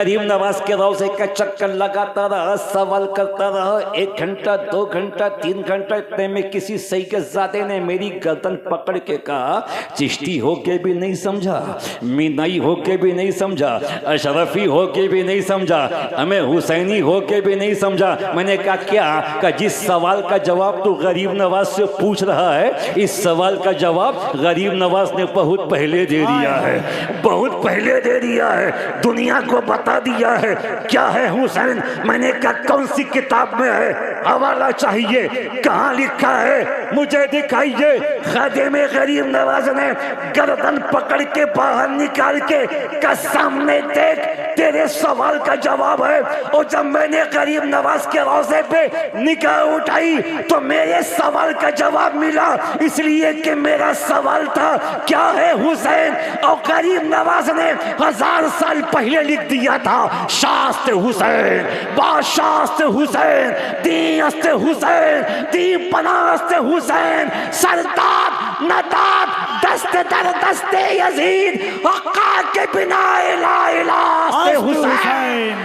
गरीब नवाज के रोजे का चक्कर लगाता रहा, सवाल करता रहा। 1 घंटा 2 घंटा 3 घंटा, इतने में किसी सैयदजादे ने मेरी गर्दन पकड़ के कहा, चिश्ती होके भी नहीं समझा, मीनाई होके भी नहीं समझा, अशरफी होके भी नहीं समझा, हमें हुसैनी होके भी नहीं समझा। मैंने कहा क्या? का जिस सवाल का जवाब तू गरीब नवाज से पूछ रहा है, इस सवाल का जवाब गरीब नवाज ने बहुत पहले दे दिया है, बहुत पहले दे दिया है, दुनिया को बता दिया है क्या है हुसैन। मैंने कहा कौन सी किताब में है, हवाला चाहिए, कहां लिखा है, मुझे दिखाइए। खादिम गरीब नवाज ने गर्दन पकड़ के बाहर निकाल के सामने देख, तेरे सवाल का जवाब है। और जब मैंने गरीब नवाज के रोजे पे निगाह उठाई तो मेरे सवाल का जवाब मिला, इसलिए कि मेरा सवाल था क्या है हुसैन, और गरीब नवाज ने 1000 साल पहले लिख दिया था, शास्त्र हुसैन, बाशास्त्र हुसैन, दीनस्त हुसैन, दी पनास्त हुसैन, सरदार नदाद, दस्ते दर दस्ते यजीद, हक़ा के बिना ला इलाह हुसैन।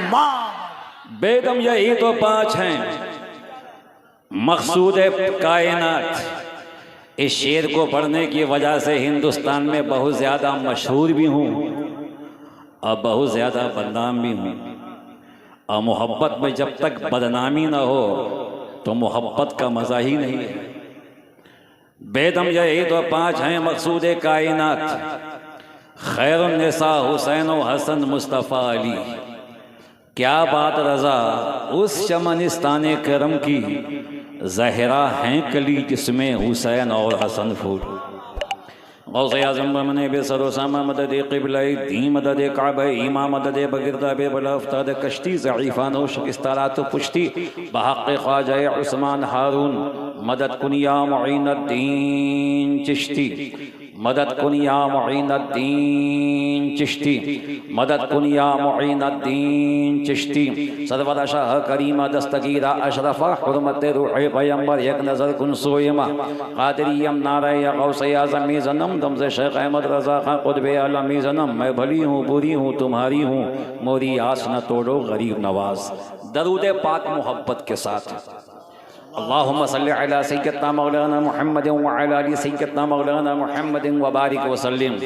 बेगम यही तो 5 हैं मकसूद कायनात। इस शेर को पढ़ने की वजह से हिंदुस्तान में बहुत ज़्यादा मशहूर भी हूँ और बहुत ज़्यादा बदनाम भी हूँ। और मोहब्बत में जब तक बदनामी ना हो तो मोहब्बत का मज़ा ही नहीं है। बेदम यही तो 5 हैं मकसूद कायनात, खैरुन्निसा हुसैन व हसन मुस्तफ़ा अली। क्या बात रज़ा उस चमनिस्तान करम की, ज़हरा हैं कली जिसमें हुसैन और हसन फूल। गौसे आज़म मने बेसरोसामा मदद क़िबलाई दी मदद काबे इमा मदद बगिरदा बे बलाफ्ताद कश्ती ज़ईफ़ानो शिकस्तारा तो पुश्ती बहक़ ख्वाजा उस्मान हारून मदद कुनिया मुईनुद्दीन चिश्ती, मदद कुनिया मुईनुद्दीन चिश्ती, मदद कुनिया मुईनुद्दीन चिश्ती। सरवर शाह करीमा दस्तगीरा अशरफा हुर्मत रूह पैगंबर एक नज़र कुन सोयमा क़ादिरियम नारे गौसे आज़म ज़नम दम से शेख अहमद रज़ा खां क़ुतबे आलमी ज़नम। मैं भली हूँ बुरी हूँ तुम्हारी हूँ, मोरी आस न तोड़ो गरीब नवाज। दरूद पाक मोहब्बत के साथ अल्लाहुम्मा सल्लि अला सय्यदना मौलाना मुहम्मद व अला आलि सय्यदना मौलाना मुहम्मद व बारिक व सल्लिम।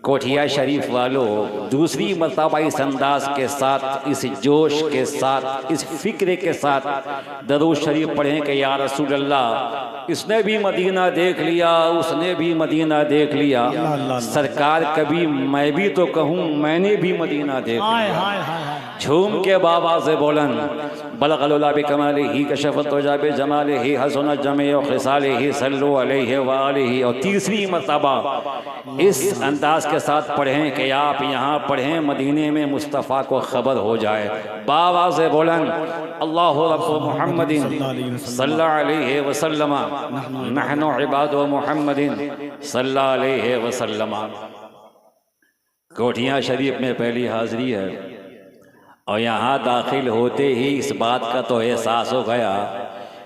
कोठिया शरीफ वालों, दूसरी मर्तबा इस अंदाज के साथ, इस जोश के साथ, इस फिक्र के साथ दरूद शरीफ पढ़ें कि या रसूल अल्लाह, इसने भी मदीना देख लिया, उसने भी मदीना देख लिया, सरकार कभी मैं भी तो कहूँ मैंने भी मदीना देख लिया। झूम के बाबा से बोलन बलगलुला बि कमाले ही कशफत जाबे जमाले ही हसन जमे और खिसाले ही सल्लु अलैहि व आलिहि। और तीसरी मर्तबा इस अंदाज के साथ पढ़ें कि आप यहाँ पढ़ें मदीने में मुस्तफ़ा को खबर हो जाए। बाबा से बोलन अल्लाहु रब्बु मुहम्मदिन सल्लल्लाहु अलैहि वसल्लम नहनु इबादु मुहम्मदिन सल्लल्लाहु अलैहि वसल्लम। कोठिया शरीफ में पहली हाज़िरी है और यहाँ दाखिल होते ही इस बात का तो एहसास हो गया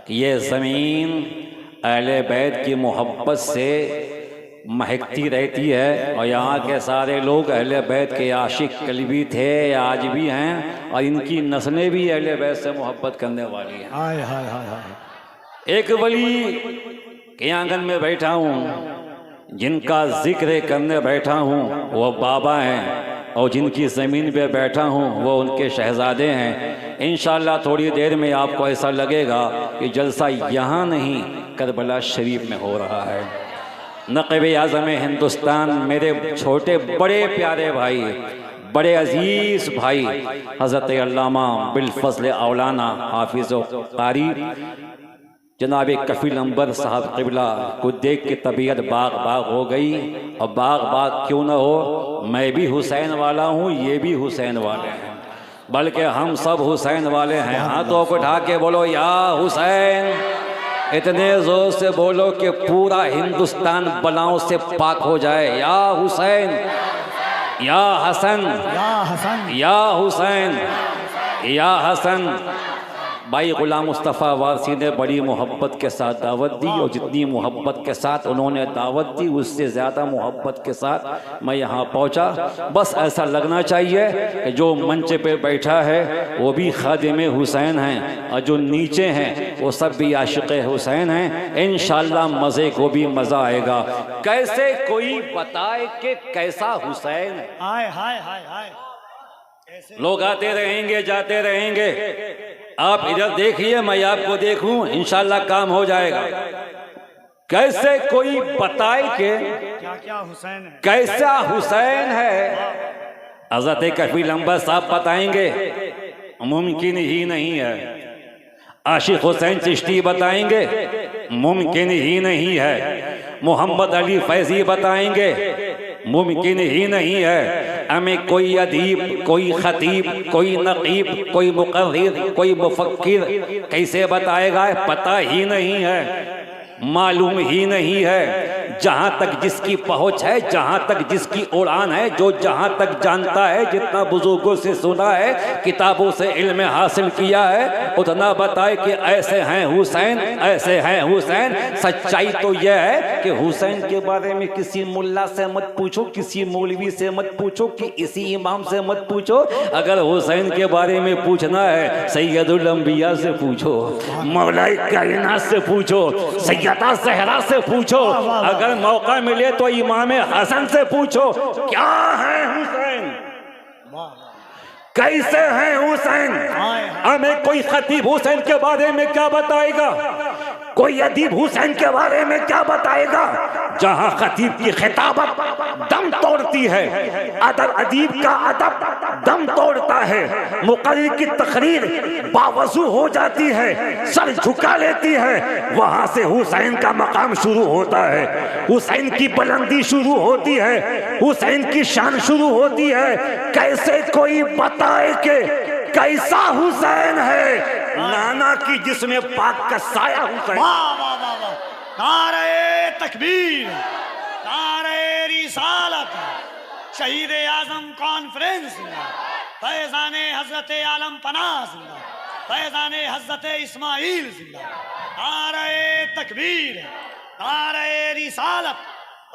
कि ये ज़मीन अहले बैत की मोहब्बत से महकती रहती है। और यहाँ के सारे लोग अहले बैत के आशिक कल्बी थे, आज भी हैं, और इनकी नस्लें भी अहले बैत से मोहब्बत करने वाली हैं। हाय हाय हाय हाय। एक वली के आंगन में बैठा हूँ, जिनका जिक्र करने बैठा हूँ वो बाबा हैं, और जिनकी ज़मीन पे बैठा हूँ वो उनके शहज़ादे हैं। इंशाअल्लाह थोड़ी देर में आपको ऐसा लगेगा कि जलसा यहाँ नहीं करबला शरीफ में हो रहा है। नक़ीब आज़म हिंदुस्तान, मेरे छोटे बड़े प्यारे भाई, बड़े अजीज़ भाई हज़रत अल्लामा बिलफ़ज़ल औलाना हाफिज़ क़ारी जनाब कफ़ील अंबर साहब क़िबला को देख के तबीयत बाग बाग हो गई। और बाग बाग क्यों न हो, मैं भी हुसैन वाला हूँ, ये भी हुसैन वाले हैं, बल्कि हम सब हुसैन वाले हैं। हाथों को उठा के बोलो या हुसैन, इतने ज़ोर से बोलो कि पूरा हिंदुस्तान बलाओं से पाक हो जाए। या हुसैन, या हसन, या हसन, या हुसैन, या हसन। भाई गुलाम मुस्तफ़ा वारसी ने बड़ी मोहब्बत के साथ दावत दी, और जितनी मोहब्बत के साथ उन्होंने दावत दी उससे ज़्यादा मोहब्बत के साथ मैं यहाँ पहुँचा। बस ऐसा लगना चाहिए कि जो मंच पे बैठा है वो भी खादिम हुसैन हैं, और जो नीचे हैं वो सब भी आशिक़ हुसैन हैं। इंशाअल्लाह मज़े को भी मज़ा आएगा। कैसे कोई बताए कि कैसा हुसैन। हाय हाय हाय हाय, लोग आते रहेंगे जाते रहेंगे, आप इधर देखिए मैं आपको देखूं, इंशाल्लाह काम हो जाएगा। कैसे कोई बताए कि क्या क्या हुसैन है, कैसा हुसैन है, हज़रत कफील अंबर साहब बताएंगे, मुमकिन ही नहीं है। आशिक हुसैन चिश्ती बताएंगे, मुमकिन ही नहीं है। मोहम्मद अली फैजी बताएंगे, मुमकिन ही नहीं है। हमें कोई अदीब, कोई खतीब, कोई नकीब, कोई मुक़र्रिर, कोई मुफक्किर कैसे बताएगा, पता ही नहीं है, मालूम ही नहीं है। जहाँ तक जिसकी पहुँच है, जहाँ तक जिसकी उड़ान है, जो जहाँ तक जानता है, जितना बुजुर्गों से सुना है, किताबों से इल्म हासिल किया है, उतना बताए कि ऐसे हैं हुसैन, ऐसे हैं हुसैन। सच्चाई तो यह है कि हुसैन के बारे में किसी मुल्ला से मत पूछो, किसी मौलवी से मत पूछो, कि इसी इमाम से मत पूछो। अगर हुसैन के बारे में पूछना है, सैयदुल अंबिया से पूछो, मौलाई कायनात से पूछो, सैयदा ज़हरा से पूछो, अगर मौका मिले तो इमाम हसन से पूछो। क्या है हुसैन, कैसे हैं हुसैन। हमें कोई खतीब हुसैन के बारे में क्या बताएगा, कोई अदीब हुसैन के बारे में क्या बताएगा। जहां खतीब की खिताबत दम तोड़ती है, अदीब का अदब दम तोड़ता है, मुक़र्रिर की तकरीर बावजू हो जाती है, सर झुका लेती है, वहां से हुसैन का मकाम शुरू होता है, हुसैन की बुलंदी शुरू होती है, हुसैन की शान शुरू होती है। कैसे कोई बताए कि कैसा हुसैन है, नाना की जिसमें पाक का साया हुसैन। वाह वाह वाह वाह, नारे तकबीर, नारे रिसालत, शहीद आजम कॉन्फ्रेंस, फैजान हजरत आलम पनाह जिंदा, फैजान हजरत इस्माइल जिंदा, नारे तकबीर, नारे रिसालत,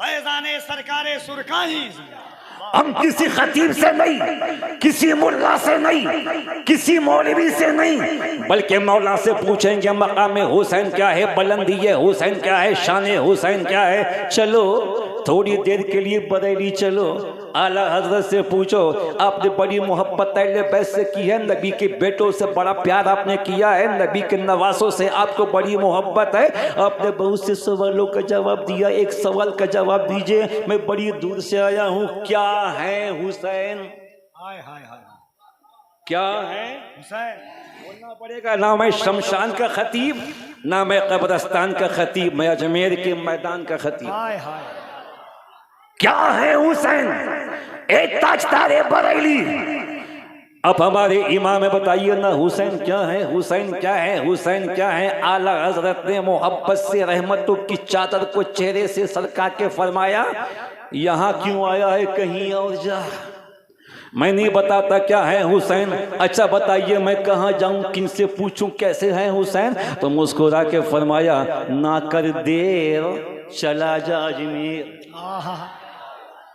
फैजान सरकारे सुरकाही जिंदा। हम किसी खतीब से नहीं, किसी मुल्ला से नहीं, किसी मौलवी से नहीं, बल्कि मौला से पूछेंगे मकाम हुसैन क्या है, बुलंदी हुसैन क्या है, शान हुसैन क्या है। चलो थोड़ी देर के लिए बरेली चलो, आला हजरत से पूछो, आपने बड़ी मोहब्बत अहले बैत से की है, नबी के बेटों से बड़ा प्यार आपने किया है, नबी के नवासों से आपको बड़ी मोहब्बत है, आपने बहुत से सवालों का जवाब दिया, एक सवाल का जवाब दीजिए, मैं बड़ी दूर से आया हूँ, क्या है हुसैन। हाय हाय हाय, क्या है हुसैन बोलना पड़ेगा। ना मैं शमशान का खतीब, ना मैं कब्रस्तान का खतीब, मैं अजमेर के मैदान का खतीब। हाय हाय, क्या है हुसैन, एक ताजदारे बरेली। अब हमारे इमाम बताइए ना, हुसैन क्या है, हुसैन क्या है, हुसैन क्या है। आला हजरत ने मोहब्बत से रहमतों की चादर को चेहरे से सरका के फरमाया, यहाँ क्यों आया है, कहीं और जा, मैं नहीं बताता क्या है हुसैन। अच्छा बताइए मैं कहाँ जाऊं, किन से पूछूं कैसे है हुसैन। तो मुस्कुरा के फरमाया, ना कर देर चला जा अजमेर,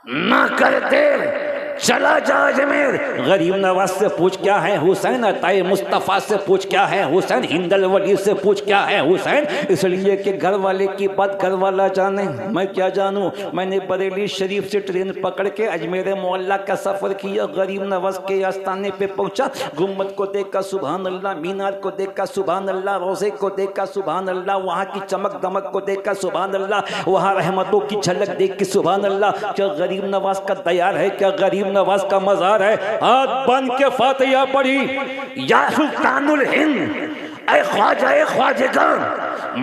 ना कर देर चला जा अजमेर। गरीब नवाज से पूछ क्या है हुसैन, अताए मुस्तफ़ा से पूछ क्या है हुसैन, हिंदल वली से पूछ क्या है हुसैन। इसलिए कि घर वाले की बात घर वाला जाने, मैं क्या जानूं। मैंने बरेली शरीफ से ट्रेन पकड़ के अजमेर मोहल्ला का सफ़र किया, गरीब नवाज के आस्थाने पे पहुंचा, गुम्बद को देखा सुभान अल्लाह, मीनार को देखा सुभान अल्लाह, रोज़े को देखा सुभान अल्लाह, वहाँ की चमक दमक को देखा सुभान अल्लाह, वहाँ रहमतों की झलक देख के सुभान अल्लाह। क्या गरीब नवाज का दयार है, क्या गरीब नवाज का मजार है। हाथ बन के फातिहा पढ़ी, या सुल्तानुल हिंद, ऐ ख्वाजा ख्वाजगान,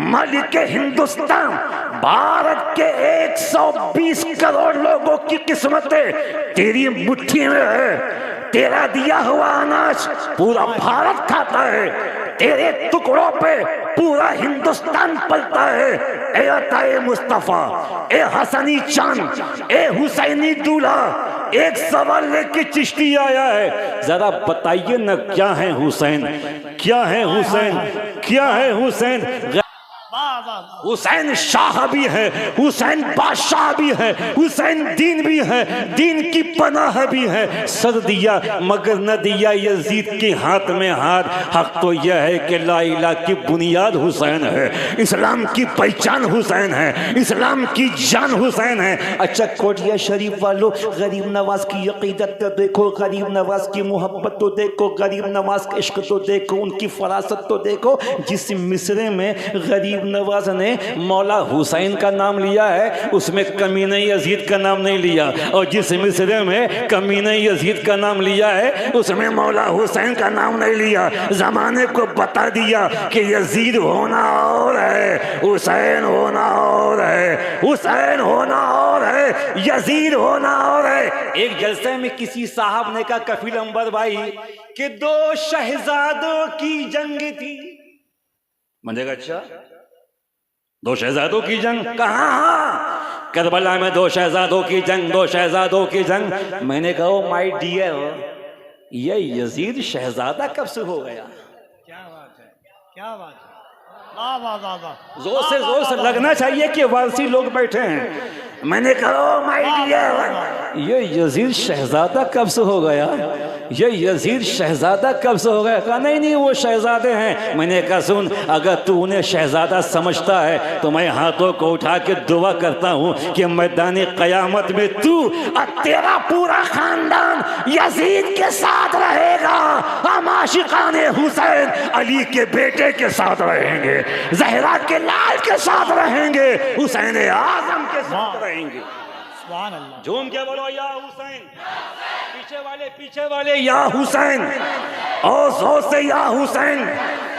मालिक हिंदुस्तान, भारत के 120 करोड़ लोगों की किस्मतें तेरी मुट्ठी में है। तेरा दिया हुआ अनाज पूरा भारत खाता है, तेरे टुकड़ों पे पूरा हिंदुस्तान पलता है। ए अताए मुस्तफा, ए हसनी चांद, ए हुसैनी दूल्हा, एक सवाल लेके चिश्ती आया है, जरा बताइए ना क्या है हुसैन, क्या है हुसैन, क्या है हुसैन? हुसैन शाह भी है, हुसैन बादशाह भी है, हुसैन दीन भी है, दीन की पनाह भी है। सर दिया मगर न दिया यजीद के हाथ में हाथ। हक तो यह है कि ला इलाहा की बुनियाद हुसैन है, इस्लाम की पहचान हुसैन है, इस्लाम की जान हुसैन है। अच्छा कोटिया शरीफ वालों, गरीब नवाज की अकीदत तो देखो, गरीब नवाज की मोहब्बत तो देखो, गरीब नवाज का इश्क तो देखो, उनकी फरासत तो देखो। जिस मिसरे में गरीब नवाज ने मौला हुसैन का नाम लिया है, उसमें कमीने यजीद का नाम नहीं लिया, और जिस मिसरे में कमीने यजीद का नाम लिया है, उसमें मौला हुसैन का नाम नहीं लिया। जमाने को बता दिया कि यजीद होना और है, हुसैन होना और है, हुसैन होना और है, यजीद होना और है। एक जलसे में किसी साहब ने कहा कफील अंबर भाई कि दो शहजादों की जंग थी। मैंने कहा अच्छा, दो शहजादों की जंग कहाँ? करबला में दो शहजादों की जंग, दो शहजादों की जंग। मैंने कहा माय डियर, ये यजीद शहजादा कब से हो गया? क्या बात है, क्या बात है, वाह वाह वाह वाह, जोर से लगना चाहिए कि वारसी लोग बैठे हैं। मैंने कहा माय डियर, ये यजीद शहजादा कब से हो गया? ये यजीद शहजादा कब से हो गया? कहा नहीं नहीं वो शहजादे हैं। मैंने कहा सुन, अगर तू उन्हें शहजादा समझता है तो मैं हाथों को उठा के दुआ करता हूँ कि मैदान क़यामत में तू और तेरा पूरा खानदान यजीद के साथ रहेगा। हम आशिकाने हुसैन अली के बेटे के साथ रहेंगे, ज़हरा के लाल के साथ रहेंगे, हुसैन आज़म के साथ रहेंगे। सुभान अल्लाह। झूम के बोलो या हुसैन, पीछे वाले या हुसैन, और जोर से या हुसैन।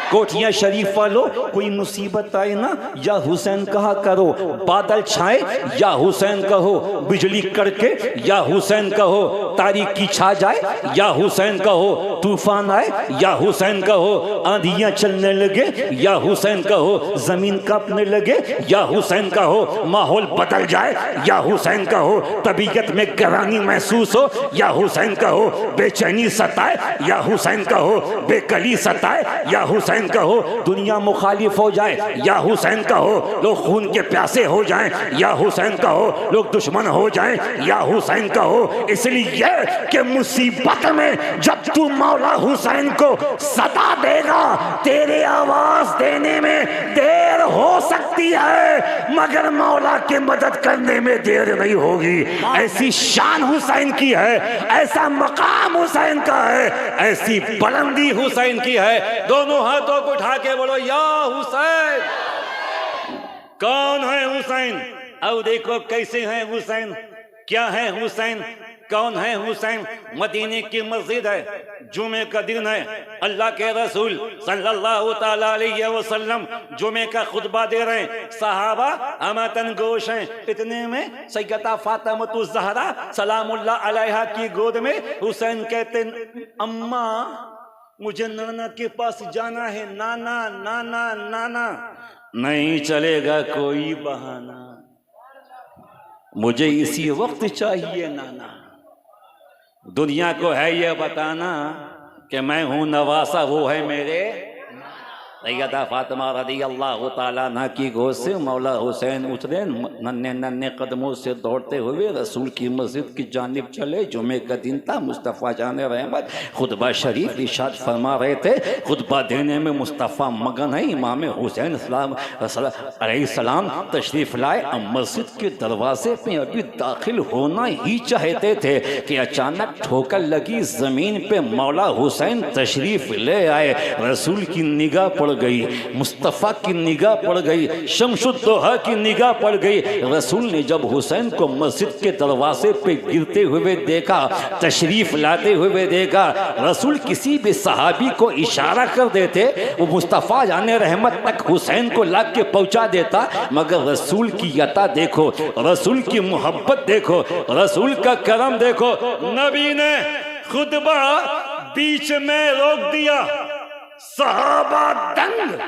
कोठिया शरीफ वालों, कोई मुसीबत आए ना या हुसैन कहा करो, बादल छाए या हुसैन कहो, बिजली कड़के या हुसैन कहो, तारीकी छा जाए या हुसैन कहो, तूफान आए या हुसैन कहो, आंधियां चलने लगे या हुसैन कहो, जमीन कांपने लगे या हुसैन कहो, माहौल बदल जाए या हुसैन कहो, तबीयत में गरानी महसूस हो या हुसैन कहो, बेचैनी सताए या हुसैन कहो, बेकली सताए या हुसैन कहो, दुनिया मुखालिफ हो जाए या हुसैन कहो, लोग खून के प्यासे हो जाएं या हुसैन कहो, लोग दुश्मन हो जाएं या हुसैन कहो। इसलिए कि मुसीबत में जब तू मौला हुसैन को सदा देगा, तेरे आवाज देने में देर हो सकती है मगर मौला के मदद करने में देर नहीं होगी। ऐसी शान हुसैन की है, ऐसा मकाम हुसैन का है, ऐसी बुलंदी हुसैन की है। दोनों हाथों को उठा के बोलो या हुसैन। कौन है हुसैन? अब देखो कैसे है हुसैन, क्या है हुसैन, कौन है हुसैन? मदीने की मस्जिद है, जुमे का दिन है, अल्लाह के रसूल सल्लल्लाहु ताला अलैहि वसल्लम जुमे का खुतबा दे रहे हैं, सहाबा अमतन गोश हैं। इतने में सैयदा फातिमा ज़हरा सलामुल्लाह अलैहा की गोद में हुसैन कहते अम्मा मुझे नाना के पास जाना है, नाना नाना नाना। नहीं चलेगा कोई बहाना, मुझे इसी वक्त चाहिए नाना। दुनिया को है ये बताना कि मैं हूं नवासा, वो है मेरे सैयदा फातिमा रज़ियल्लाहु ताला अन्हा की गोद से मौला हुसैन उतरे, नन्हे नन्हे कदमों से दौड़ते हुए रसूल की मस्जिद की जानिब चले। जुमे का दिन था, मुस्तफ़ा जान रहमत खुतबा शरीफ इरशाद फरमा रहे थे। खुतबा देने में मुस्तफ़ा मगन है, इमाम हुसैन अलैहिस्सलाम तशरीफ़ लाए। मस्जिद के दरवाजे पे अभी दाखिल होना ही चाहते थे कि अचानक ठोकर लगी, ज़मीन पे मौला हुसैन तशरीफ़ ले आए। रसूल की निगाह पड़ गई, मुस्तफ़ा की निगाह पड़ गई, शम्सुद्दोहा की निगाह पड़ गई। रसूल ने जब हुसैन को मस्जिद के दरवाजे पे गिरते हुए देखा, तशरीफ लाते हुए देखा, रसूल किसी भी सहाबी को इशारा कर देते, वो मुस्तफ़ा जाने रहमत तक हुसैन को ला के पहुंचा देता। मगर रसूल की अता देखो, रसूल की मोहब्बत देखो, रसूल का करम देखो। नबी ने खुतबा बीच में रोक दिया, सहाबा दंग।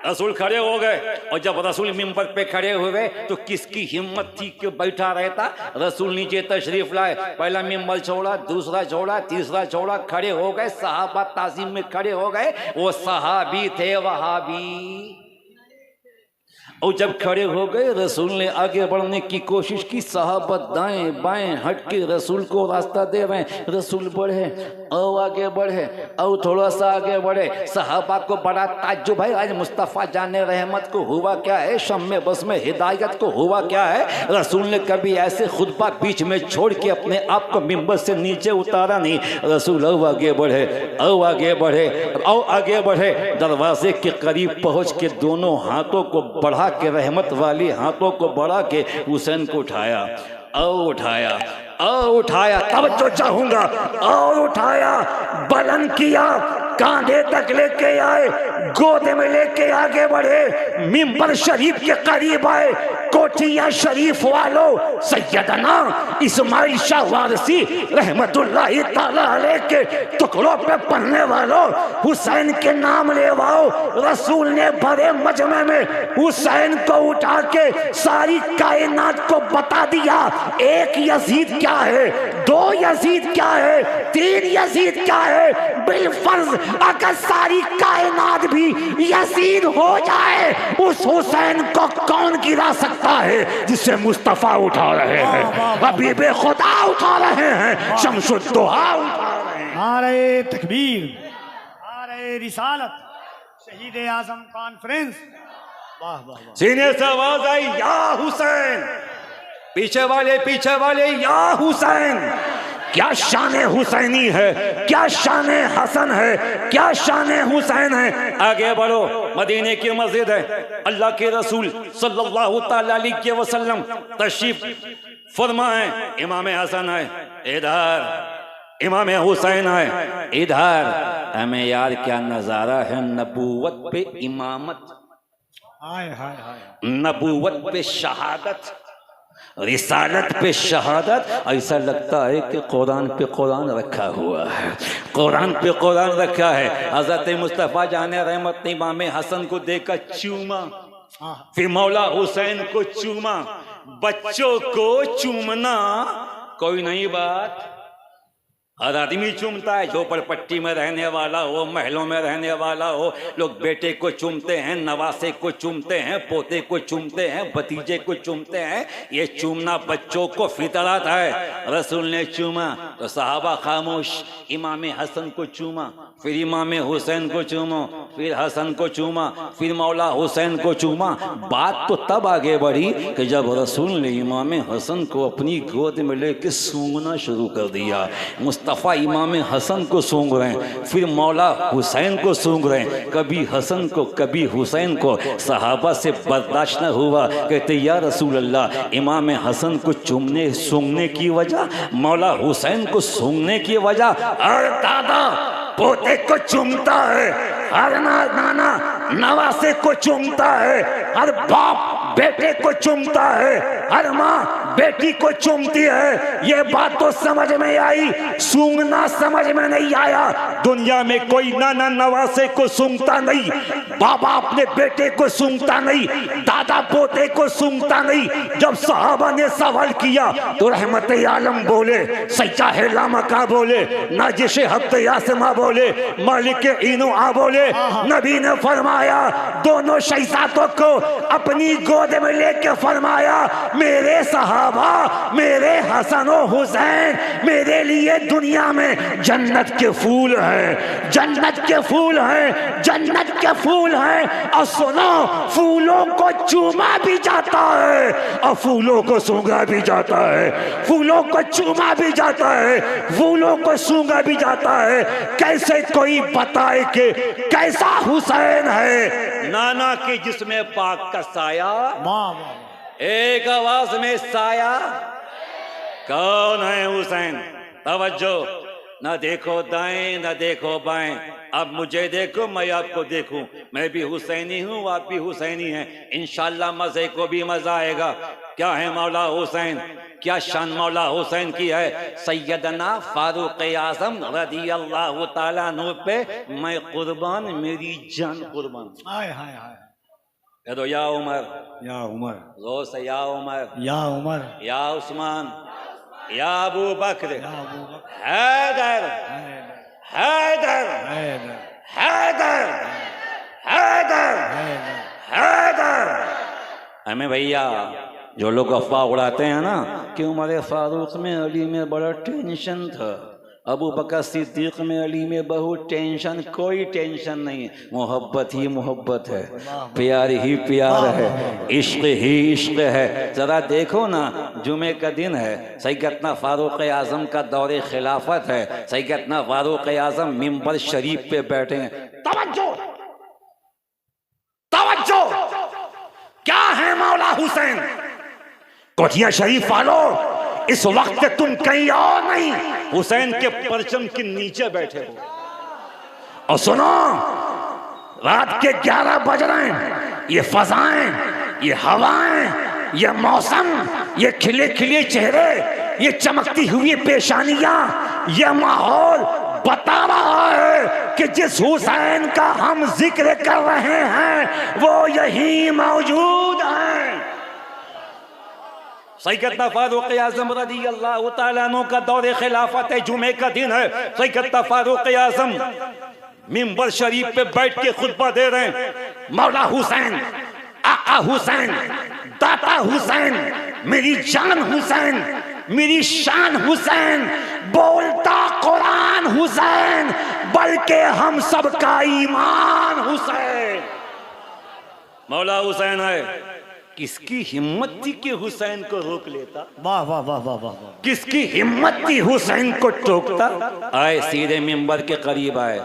रसूल खड़े हो गए और जब रसूल मिंबर पे खड़े हुए तो किसकी हिम्मत थी कि बैठा रहता। रसूल नीचे तशरीफ लाए, पहला मिंबर छोड़ा, दूसरा छोड़ा, तीसरा छोड़ा, खड़े हो गए, सहाबा ताजीम में खड़े हो गए। वो सहाबी थे वहाबी। और जब खड़े हो गए रसूल ने आगे बढ़ने की कोशिश की, सहाबा दाएं बाएं हट के रसूल को रास्ता दे रहे हैं। रसूल बढ़े और आगे बढ़े और थोड़ा सा आगे बढ़े। सहाबा को बड़ा ताज्जुब है, आज मुस्तफ़ा जाने रहमत को हुआ क्या है, शम्मे बस में हिदायत को हुआ क्या है। रसूल ने कभी ऐसे खुतबा बीच में छोड़ के अपने आप को मिंबर से नीचे उतारा नहीं। रसूल और आगे बढ़े और आगे बढ़े और आगे बढ़े, दरवाजे के करीब पहुंच के दोनों हाथों को बढ़ा के, रहमत वाली हाथों को बढ़ा के हुसैन को उठाया और उठाया और उठाया। अब तो चाहूंगा और उठाया, बुलंद किया, कांधे तक लेके आए, गोद में लेके आगे बढ़े, मिंबर शरीफ के करीब आए। कोठिया शरीफ वालों, सैयदना इस्माइल शाह वारसी रहमतुल्लाहि ताला अलैह के टुकड़ों पे पढ़ने वालों, हुसैन के नाम लेवाओ। रसूल ने बड़े मजमे में हुसैन को उठा के सारी कायनात को बता दिया, एक यजीद क्या है, दो यजीद क्या है, तीन यजीद क्या है। बिलफर्ज अगर सारी कायनात भी यजीद हो जाए, उस हुसैन को कौन गिरा सकता है जिसे मुस्तफा उठा रहे हैं, हबीबे खुदा उठा रहे हैं, शमसुद्दोहा उठा रहे हैं। नारे तकबीर, नारे रिसालत, शहीद आजम कॉन्फ्रेंस। वाह वाह वाह। सीने से आवाज आई, या हुसैन। पीछे वाले या हुसैन। क्या शान हुसैनी है, क्या शान हसन है, क्या शान हुसैन है। आगे बढ़ो, मदीने की मस्जिद है, अल्लाह के रसूल सल्लल्लाहु ताला अलैहि वसल्लम तशरीफ फरमा है। इमाम हसन है इधर, इमाम हुसैन है इधर। हमें यार क्या नजारा है, नबूवत पे इमामत, हाय हाय हाय, नबूवत पे शहादत, रिसालत पे शहादत। ऐसा लगता है कि कुरान पे कुरान रखा हुआ है, कुरान पे कुरान रखा है। हजरत मुस्तफ़ा जाने रहमत ने इमाम हसन को देखकर चूमा, फिर मौला हुसैन को चूमा। बच्चों को चूमना कोई नई बात, हर आदमी चूमता है, झोपड़पट्टी में रहने वाला हो, महलों में रहने वाला हो। लोग बेटे को चूमते हैं, नवासे को चूमते हैं, पोते को चूमते हैं, भतीजे को चूमते हैं। ये चूमना बच्चों को फितरत है। रसूल ने चूमा तो सहाबा खामोश। इमाम हसन को चूमा, फिर इमाम हुसैन को चूमो, फिर हसन को चूमा, फिर मौला हुसैन को चूमा। बात तो तब आगे बढ़ी कि जब रसूल ने इमाम हसन को अपनी गोद में लेकर सूंघना शुरू कर दिया। मुस्तफ़ा इमाम हसन को सूंघ रहे हैं, फिर मौला हुसैन को सूंघ रहे हैं, कभी हसन को कभी हुसैन को। सहाबा से बर्दाश्त न हुआ, कहते या रसूल अल्लाह, इमाम हसन को चूमने सूंघने की वजह, मौला हुसैन को सूंघने की वजह। और दादा पोते को चूमता है, हर नाना नवासे को चूमता है, हर बाप बेटे को चूमता है, हर माँ बेटी को चूमती है। ये बात तो समझ में आई, सूंघना समझ में नहीं आया। दुनिया में कोई नाना नवासे को सूंघता नहीं, बाबा अपने बेटे को सूंघता नहीं, दादा पोते को सूंघता नहीं। जब सहाबा ने सवाल किया तो रहमत आलम बोले, सच्चा लामका बोले, नाजिश हफ्ते यासमा बोले, मालिक इनो आ बोले। नबी ने फरमाया, दोनों शहजादों को अपनी गोद में लेके फरमाया, मेरे सहाबा, मेरे हसन और हुसैन मेरे लिए दुनिया में जन्नत के फूल हैं, जन्नत के फूल हैं, जन्नत के फूल हैं। और सुनो, फूलों को चूमा भी जाता है और फूलों को सूंघा भी जाता है, फूलों को चूमा भी जाता है, फूलों को सूंघा भी जाता है। कैसे कोई बताए कि कैसा हुसैन है। नाना के जिसमें पाक का साया, वाह वाह, एक आवाज में साया, कौन है हुसैन? तवज्जो, ना देखो दाएं ना देखो बाएं, अब मुझे देखो मैं आपको देखूं, मैं भी हुसैनी हूं आप भी हुसैनी हैं, इंशाल्लाह मजे को भी मजा आएगा। क्या है मौला हुसैन, क्या शान मौला हुसैन की है। सैयदना फारूक आजम रदी अल्लाह ताला अन्हु पे मैं कुर्बान, मेरी जान कुर्बान। हाय हाय हाय। कह दो या उमर, या उमर, जोर से या उमर, या उमर, या उस्मान, या अबू बकर, या अबू बकर, हैदर, हैदर, हैदर, हैदर, हैदर, हैदर। हैदर। हमें भैया जो लोग अफवाह उड़ाते हैं ना कि उमर फारूक में अली में बड़ा टेंशन था, अबू बकर सिद्दीक में अली में बहुत टेंशन, कोई टेंशन नहीं है। मोहब्बत ही मोहब्बत है, प्यार ही प्यार है, इश्क ही इश्क है। जरा देखो ना, जुमे का दिन है, सैयदना फारूक आजम का दौरे खिलाफत है, सैयदना फारूक आजम मिंबर शरीफ पे बैठे हैं। तवज्जो, तवज्जो, क्या है मौला हुसैन। कोठिया शरीफ वालों, इस वक्त तुम कहीं और नहीं, हुसैन के परचम के नीचे बैठे हो। और सुनो, रात के 11 बज रहे हैं, ये फजाएं, ये हवाएं, ये मौसम, ये खिले खिले चेहरे, ये चमकती हुई पेशानियां, ये माहौल बता रहा है कि जिस हुसैन का हम जिक्र कर रहे हैं वो यही मौजूद है। सैयदना फारूक आजम रज़ी अल्लाह तआला अन्हु का दौरे खिलाफत है, जुमे का दिन है। सैयदना फारूक आजम मिंबर शरीफ पे बैठ के खुतबा दे रहे हैं। मौला हुसैन, आका हुसैन, दाता हुसैन, मेरी जान हुसैन, मेरी शान हुसैन, बोलता कुरान हुसैन, बल्कि हम सब का ईमान हुसैन। मौला हुसैन है, किसकी हिम्मत थी कि हुसैन को रोक लेता। वाह वाह वाह वाह वाह वाह। किसकी हिम्मत थी हुसैन को टोकता। आए सीधे मिंबर के करीब आए।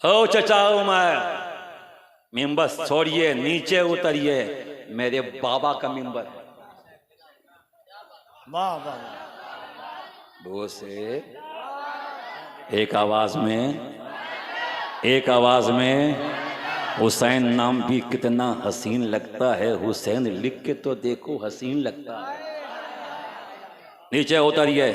ओ चचा उमर, मिंबर छोड़िए, नीचे उतरिए, मेरे बाबा का मिंबर है। वाह वाह वाह। वो से एक आवाज में हुसैन नाम भी कितना हसीन लगता है, हुसैन लिख के तो देखो हसीन लगता है। नीचे उतरिए,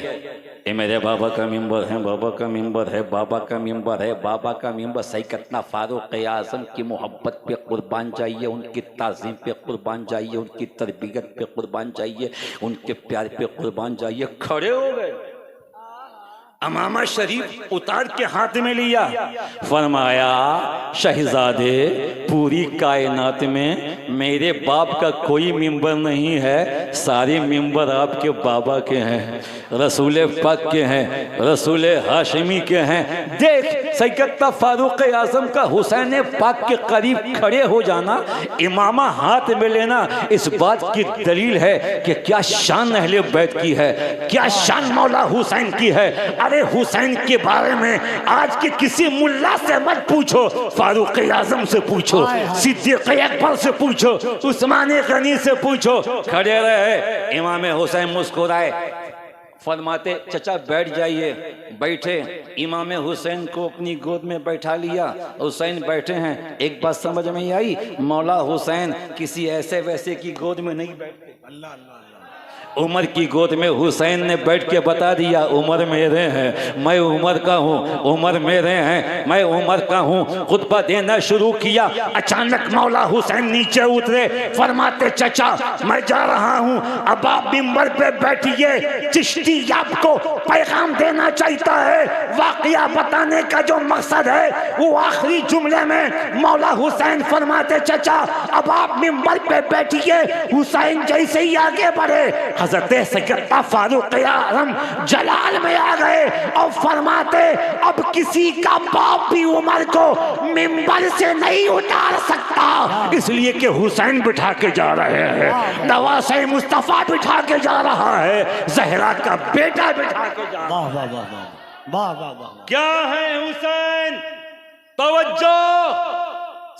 ये मेरे बाबा का मिंबर है, बाबा का मिंबर है, बाबा का मिंबर है, बाबा का मिंबर। सैयदना फारूक आजम की मोहब्बत पे कुर्बान जाइए, उनकी ताज़ीम पे कुर्बान जाइए, उनकी तरबियत पे कुर्बान जाइए, उनके प्यार पे कुर्बान जाइए। खड़े हो गए, अमामा शरीफ उतार के हाथ में लिया, फरमाया शहजादे, पूरी कायनात में मेरे बाप का कोई मिंबर नहीं है, सारे मिंबर आपके बाबा के हैं, रसूल पाक के हैं, रसूल हाशमी के हैं। देख, सैयदना फारूक आजम का हुसैन पाक के करीब खड़े हो जाना, इमामा हाथ में लेना, इस बात की दलील है कि क्या शान अहले बैत की है, क्या शान मौला हुसैन की है। अरे हुसैन के बारे में आज के किसी मुल्ला से मत पूछो, फारूक आजम से पूछो, सिद्दीक अकबर से पूछो, उस्मान गनी से पूछो। खड़े रहे। इमाम हुसैन मुस्कुराए, फरमाते चचा बैठ जाइए। बैठे, इमाम हुसैन को अपनी गोद में बैठा लिया। हुसैन बैठे हैं। एक बात समझ में आई, मौला हुसैन किसी ऐसे वैसे की गोद में नहीं बैठते। अल्लाह अल्लाह। उमर की गोद में हुसैन ने बैठ के बता दिया, उमर मेरे हैं, मैं उमर का हूँ, उमर मेरे हैं, मैं उमर का हूँ। खुतबा देना शुरू किया। अचानक मौला हुसैन नीचे उतरे, फरमाते चचा मैं जा रहा हूँ, अब आप मिंबर पे बैठिए, चिश्ती आपको पैगाम देना चाहता है। वाकया बताने का जो मकसद है वो आखिरी जुमले में मौला हुसैन फरमाते चचा अब आप मिंबर पे बैठिए। हुसैन जैसे ही आगे बढ़े, हजरत सैयदना फारूक आजम जलाल में आ गए और फरमाते अब किसी का बाप भी उमर को मिंबर से नहीं उतार सकता, इसलिए कि हुसैन बिठा के जा रहे हैं, नवासे मुस्तफा बिठा के जा रहा है, जहरा का बेटा बिठा के जा रहा है। वाह वाह वाह वाह वाह वाह वाह। क्या है हुसैन, तवज्जो।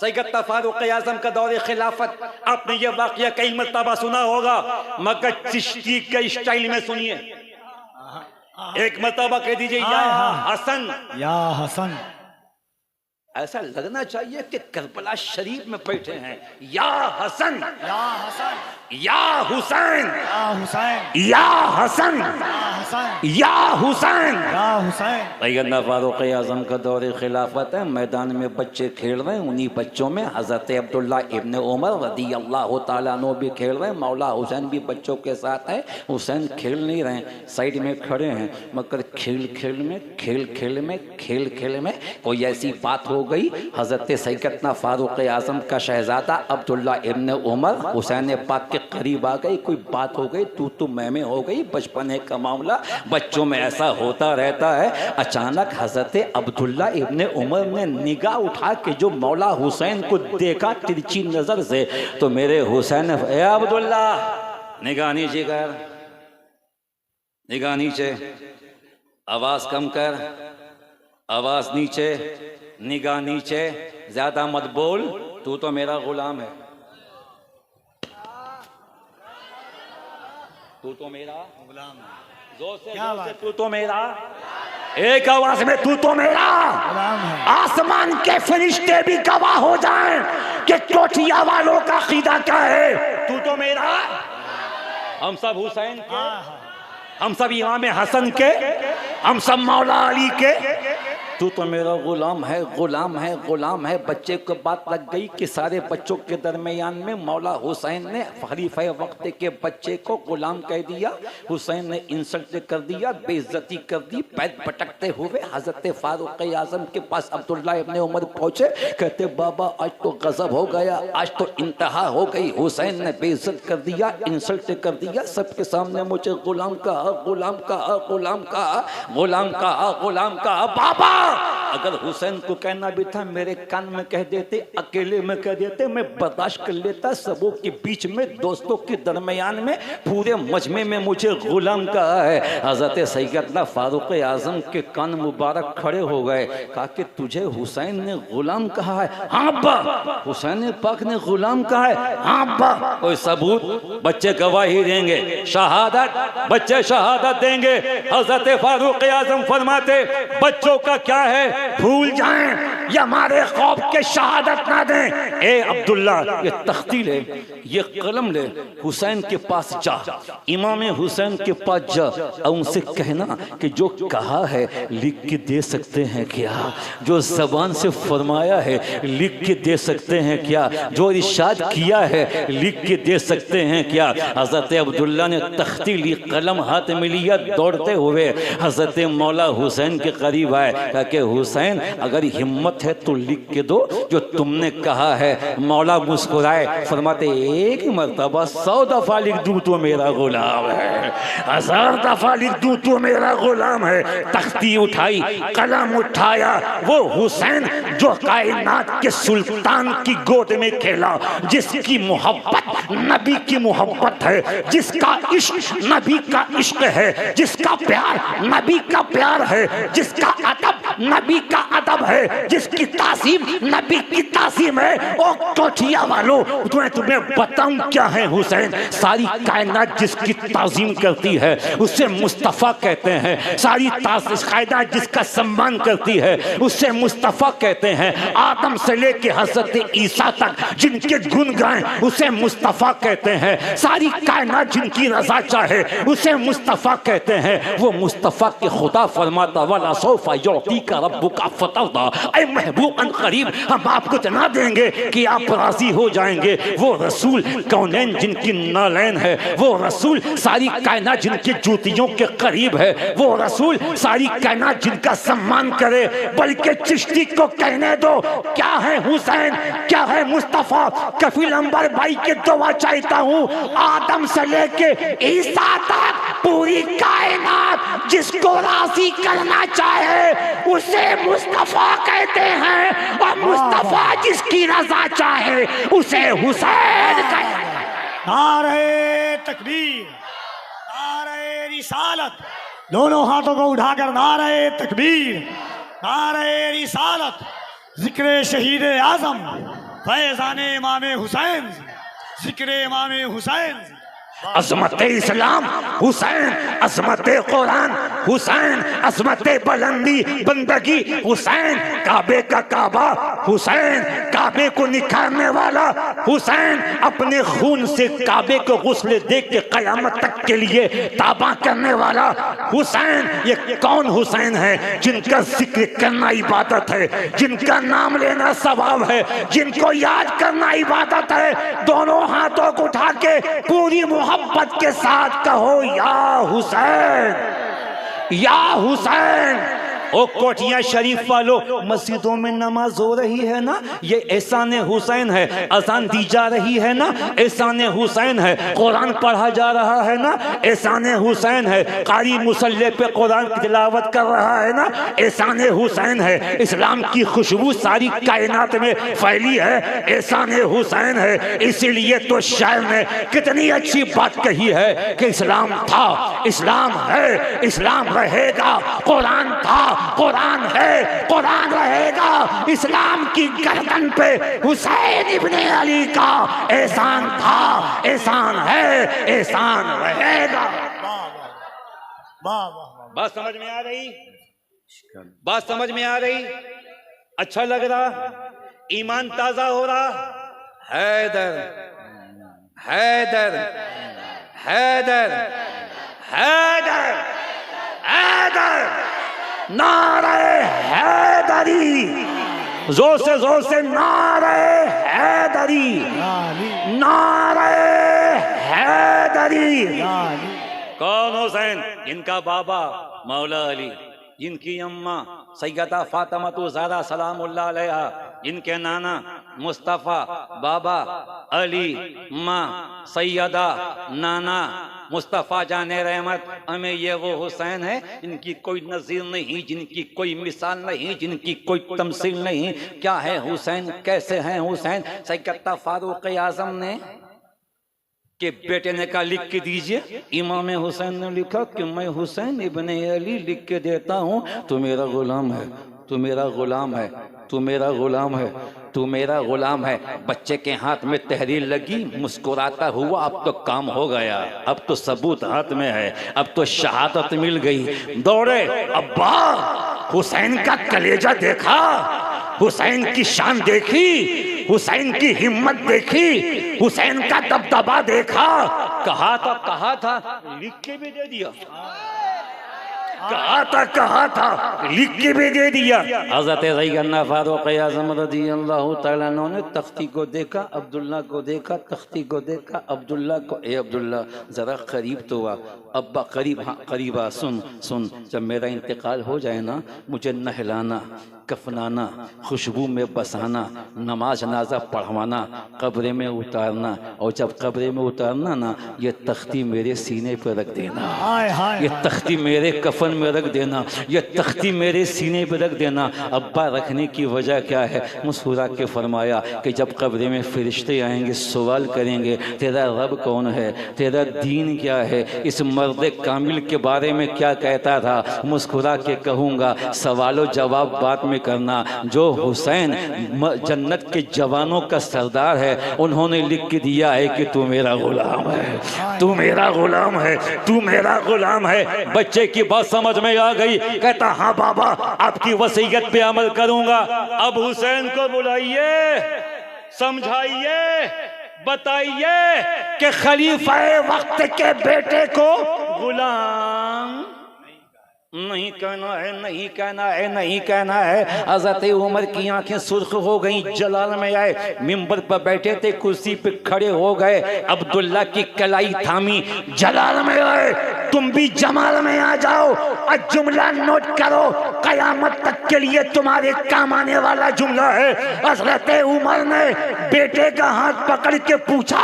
सैयदना फारूक आजम का दौरे खिलाफत, आपने ये वाकया कई मरतबा सुना होगा, मगर चिश्ती के स्टाइल में सुनिए। एक मर्तबा कह दीजिए या हसन। या हसन। ऐसा लगना चाहिए कि करबला शरीफ में बैठे हैं। या हसन, या हसन, या हुसैन, या हुसैन, या हसन, या हसन, या हुसैन। या हुसैन। सैयदना फारूक आज़म का दौर खिलाफत है, मैदान में बच्चे खेल रहे हैं, उन्हीं बच्चों में हज़रत अब्दुल्ला इब्न उमर रज़ी अल्लाह तआला अन्हु भी खेल रहे हैं, मौला हुसैन भी बच्चों के साथ है। हुसैन खेल नहीं रहे, साइड में खड़े हैं, मगर खेल खेल में कोई ऐसी बात हो गई, हज़रत सैयदना फारूक आज़म का शहजादा अब्दुल्ला इब्न उमर हुसैन पाक के करीब आ गई, कोई बात हो गई, तू मैं हो गई, बचपने का मामला, बच्चों में ऐसा होता रहता है। अचानक हज़रत अब्दुल्ला इब्न उमर ने निगाह उठा के जो मौला हुसैन को देखा तिरछी नज़र से, तो मेरे हुसैन, ए अब्दुल्ला निगाह नीचे कर, निगाह नीचे, आवाज़ कम कर, आवाज़ नीचे, निगाह नीचे, ज्यादा मत बोल, तू तो मेरा गुलाम है, तू तो मेरा गुलाम है। जोर से, क्या जोर बात से, है? तू तो मेरा, एक आवाज में तू तो मेरा। गुलाम है। आसमान के फरिश्ते भी गवाह हो जाएं कि कोठिया वालों का क़ीदा क्या है। तू तो मेरा। हम सब हुसैन के, हाँ, हाँ। हम सब इमाम हसन के, हम सब मौला अली के। तू तो मेरा गुलाम है, गुलाम है, गुलाम है। बच्चे को बात लग गई कि सारे बच्चों के दरमियान में मौला हुसैन ने खलीफा वक्त के बच्चे को गुलाम कह दिया। हुसैन ने इंसल्ट कर दिया, बेइज्जती कर दी। पैर पटकते हुए हजरत फारूक आजम के पास अब्दुल्ला इब्न उमर पहुंचे, कहते बाबा आज तो गजब हो गया, आज तो इंतहा हो गई। हुसैन ने बेइज्जत कर दिया, इंसल्ट कर दिया, सबके सामने मुझे गुलाम कहा, गुलाम कहा, गुलाम कहा, गुलाम कहा, गुलाम कहा। बाबा अगर हुसैन को कहना भी था मेरे कान में कह देते, अकेले में कह देते, मैं बर्दाश्त कर लेता। सबों के बीच में, दोस्तों के दरमियान में, पूरे मजमे में मुझे गुलाम कहा है। हजरत सैयदना फारूक आजम के कान मुबारक खड़े हो गए, कहा कि तुझे हुसैन ने गुलाम कहा है? हाँ अब्बा, हुसैन पाक ने गुलाम कहा है। हाँ अब्बा। कोई सबूत? बच्चे गवाही देंगे, शहादत, बच्चे शहादत देंगे। हजरत फारूक आजम फरमाते बच्चों का क्या है, भूल जाएं या हमारे खौफ के शहादत ना दें। ए अब्दुल्ला, ये तख्ती ले, ये कलम ले, हुसैन के पास जा, इमाम हुसैन के पास जा और उनसे कहना कि जो कहा है लिख के दे सकते हैं क्या? जो जबान से फरमाया है लिख के दे सकते हैं क्या? जो इरशाद किया है लिख के दे सकते हैं क्या? हजरत अब्दुल्ला ने तख्ती ली, कलम हाथ में लिया, दौड़ते हुए हजरत मौला हुसैन के करीब आए, कहा कि हुसैन अगर हिम्मत है तो लिख के दो जो तुमने कहा है। मौला मुस्कुराए, फरमाते एक मर्तबा 100 दफा लिख दूं तो मेरा गुलाम है, 1000 दफा लिख दूं तो मेरा गुलाम है। तख्ती उठाई, कलम उठाया, वो हुसैन जो कायनात के सुल्तान की गोद में खेला, जिसकी मोहब्बत नबी की मोहब्बत है, जिसका इश्क नबी का इश्क है, जिसका प्यार नबी का प्यार है, जिसका अदब नबी का अदब है, जिसकी तासीम नबी की तासीम है। ओ कोठिया वालों, तुम्हें बताऊं क्या है हुसैन? सारी कायनात जिसकी ताजीम करती है उसे मुस्तफ़ा कहते हैं। सारी कायनात जिसका सम्मान करती है उसे मुस्तफ़ा कहते हैं। आदम से लेके हज़रत ईसा तक जिनके गुण गाएं उसे मुस्तफ़ा कहते हैं। सारी कायनात जिनकी रज़ा चाहे उसे मुस्तफ़ा कहते हैं। वो मुस्तफ़ा के खुदा फरमाता वाला सौफा युती का रब्बु का फतरदा, ऐ महबूब अन करीब हम आपको जना देंगे कि आप राजी हो जाएंगे। वो रसूल कौनैन जिनकी नालैन है, वो रसूल सारी कायनात जिनके जूतियों के करीब है, वो रसूल सारी कायनात जिनका सम्मान करे। बल्कि चिश्ती को कहने दो क्या है हुसैन, क्या है मुस्तफ़ा। कफील अंबर भाई के दुआ चाहता हूँ, आदम से लेके ईसा तक पूरी कायनात जिसको राजी करना चाहे उसे मुस्तफ़ा कहते हैं, और मुस्तफ़ा जिसकी रज़ा चाहे उसे हुसैन कहते हैं। नारे तकबीर, नारे रिसालत, दोनों हाथों को उठाकर नारे तकबीर, नारे रिसालत, जिक्र शहीद आजम, फैज़ान इमाम हुसैन, जिक्र इमाम हुसैन, अजमत इस्लाम हुसैन, अजमत कुरान हुसैन, अजमत बुलंदी बंदगी हुसैन, काबे का काबा हुसैन, काबे को निखारने वाला हुसैन, अपने खून से काबे को गुस्ल दे के कयामत तक के लिए ताबा करने वाला हुसैन। ये कौन हुसैन है जिनका जिक्र करना इबादत है, जिनका नाम लेना सवाब है, जिनको याद करना इबादत है। दोनों हाथों को उठा के पूरी मोहब्बत के साथ कहो या हुसैन, या हुसैन। ओ कोटिया शरीफ वालों, मस्जिदों में नमाज हो रही है ना, ये एहसान हुसैन है। अजान दी जा रही है ना, एहसान हुसैन है। कुरान पढ़ा जा रहा है ना, एहसान हुसैन है। कारी मुसल्ले पे कुरान की तिलावत कर रहा है ना, एहसान हुसैन है। इस्लाम की खुशबू सारी कायनात में फैली है, एहसान हुसैन है। इसीलिए तो शायर ने कितनी अच्छी बात कही है कि इस्लाम था, इस्लाम है, इस्लाम रहेगा। कुरान था, कुरान है, कुरान रहेगा। इस्लाम की गर्दन पे हुसैन इब्ने अली का एहसान था, एहसान है, एहसान रहेगा। बात समझ में आ रही? बात समझ में आ रही? अच्छा लग रहा? ईमान ताजा हो रहा? हैदर, हैदर, हैदर, हैदर, हैदर, नारे हैदरी, जोर से नारे हैदरी, नारे हैदरी। कौन हुसैन? इनका बाबा मौला अली, इनकी अम्मा सैयदा फातिमा ज़हरा सलामुल्लाह अलैहा, इनके नाना मुस्तफ़ा, बाबा अली, माँ सैयदा नाना मुस्तफ़ा जाने रहमत। हमें ये वो हुसैन है इनकी कोई नज़ीर नहीं, जिनकी कोई मिसाल नहीं, जिनकी कोई तमसील नहीं। क्या है हुसैन, कैसे हैं हुसैन? सैयदा फारूक आज़म ने के बेटे ने कहा लिख के दीजिए। इमाम हुसैन ने लिखा कि मैं हुसैन इब्ने अली लिख के देता हूँ, तू मेरा गुलाम है, तू मेरा गुलाम है, तू मेरा गुलाम है, तू मेरा गुलाम है। बच्चे के हाथ में तहरीर लगी, मुस्कुराता हुआ, अब तो काम हो गया, अब तो सबूत हाथ में है, अब तो शहादत मिल गई। दौड़े, अब्बा हुसैन का कलेजा देखा, हुसैन की शान देखी, हुसैन की हिम्मत देखी, हुसैन का दबदबा देखा। कहा था लिख के भी दे दिया, कहा था लिख के भी दे दिया। हज़रत सैयदना फारूक आज़म रज़ियल्लाहु तआला अन्हु ने तख्ती को देखा, अब्दुल्ला को देखा, तख्ती को देखा, अब्दुल्ला को, ए अब्दुल्ला जरा करीब तो आ, अब्बा करीब, हाँ करीब आ, सुन सुन, जब मेरा इंतकाल हो जाए ना, मुझे नहलाना, कफनाना, खुशबू में बसाना, नमाज नाजा पढ़वाना, कब्रे में उतारना, और जब कब्रे में उतारना ना, ये तख्ती मेरे सीने पर रख देना, ये तख्ती मेरे कफन में रख देना, ये तख्ती मेरे सीने पर रख देना। अब्बा रखने की वजह क्या है? मुस्कुरा के फरमाया कि जब कब्रे में फरिश्ते आएंगे, सवाल करेंगे तेरा रब कौन है, तेरा दीन क्या है, इस मर्द कामिल के बारे में क्या कहता था? मुस्कुरा के कहूँगा, सवालों जवाब बात में करना। जो हुसैन जन्नत के जवानों का सरदार है, उन्होंने लिख के दिया है कि तू मेरा गुलाम है, तू मेरा गुलाम है, तू मेरा गुलाम है। बच्चे की बात समझ में आ गई, कहता हाँ बाबा आपकी वसीयत पे अमल करूंगा। अब हुसैन को बुलाइए, समझाइए, बताइए कि खलीफा वक्त के बेटे को गुलाम नहीं कहना है, नहीं कहना है, नहीं कहना है। हज़रत उमर की आंखें सुर्ख हो गईं, जलाल में आए, मिंबर पर बैठे थे, कुर्सी पे खड़े हो गए, अब्दुल्ला की कलाई थामी, जलाल में आए, तुम भी जमाल में आ जाओ। और जुमला नोट करो, कयामत तक के लिए तुम्हारे काम आने वाला जुमला है। हज़रत उमर ने बेटे का हाथ पकड़ के पूछा,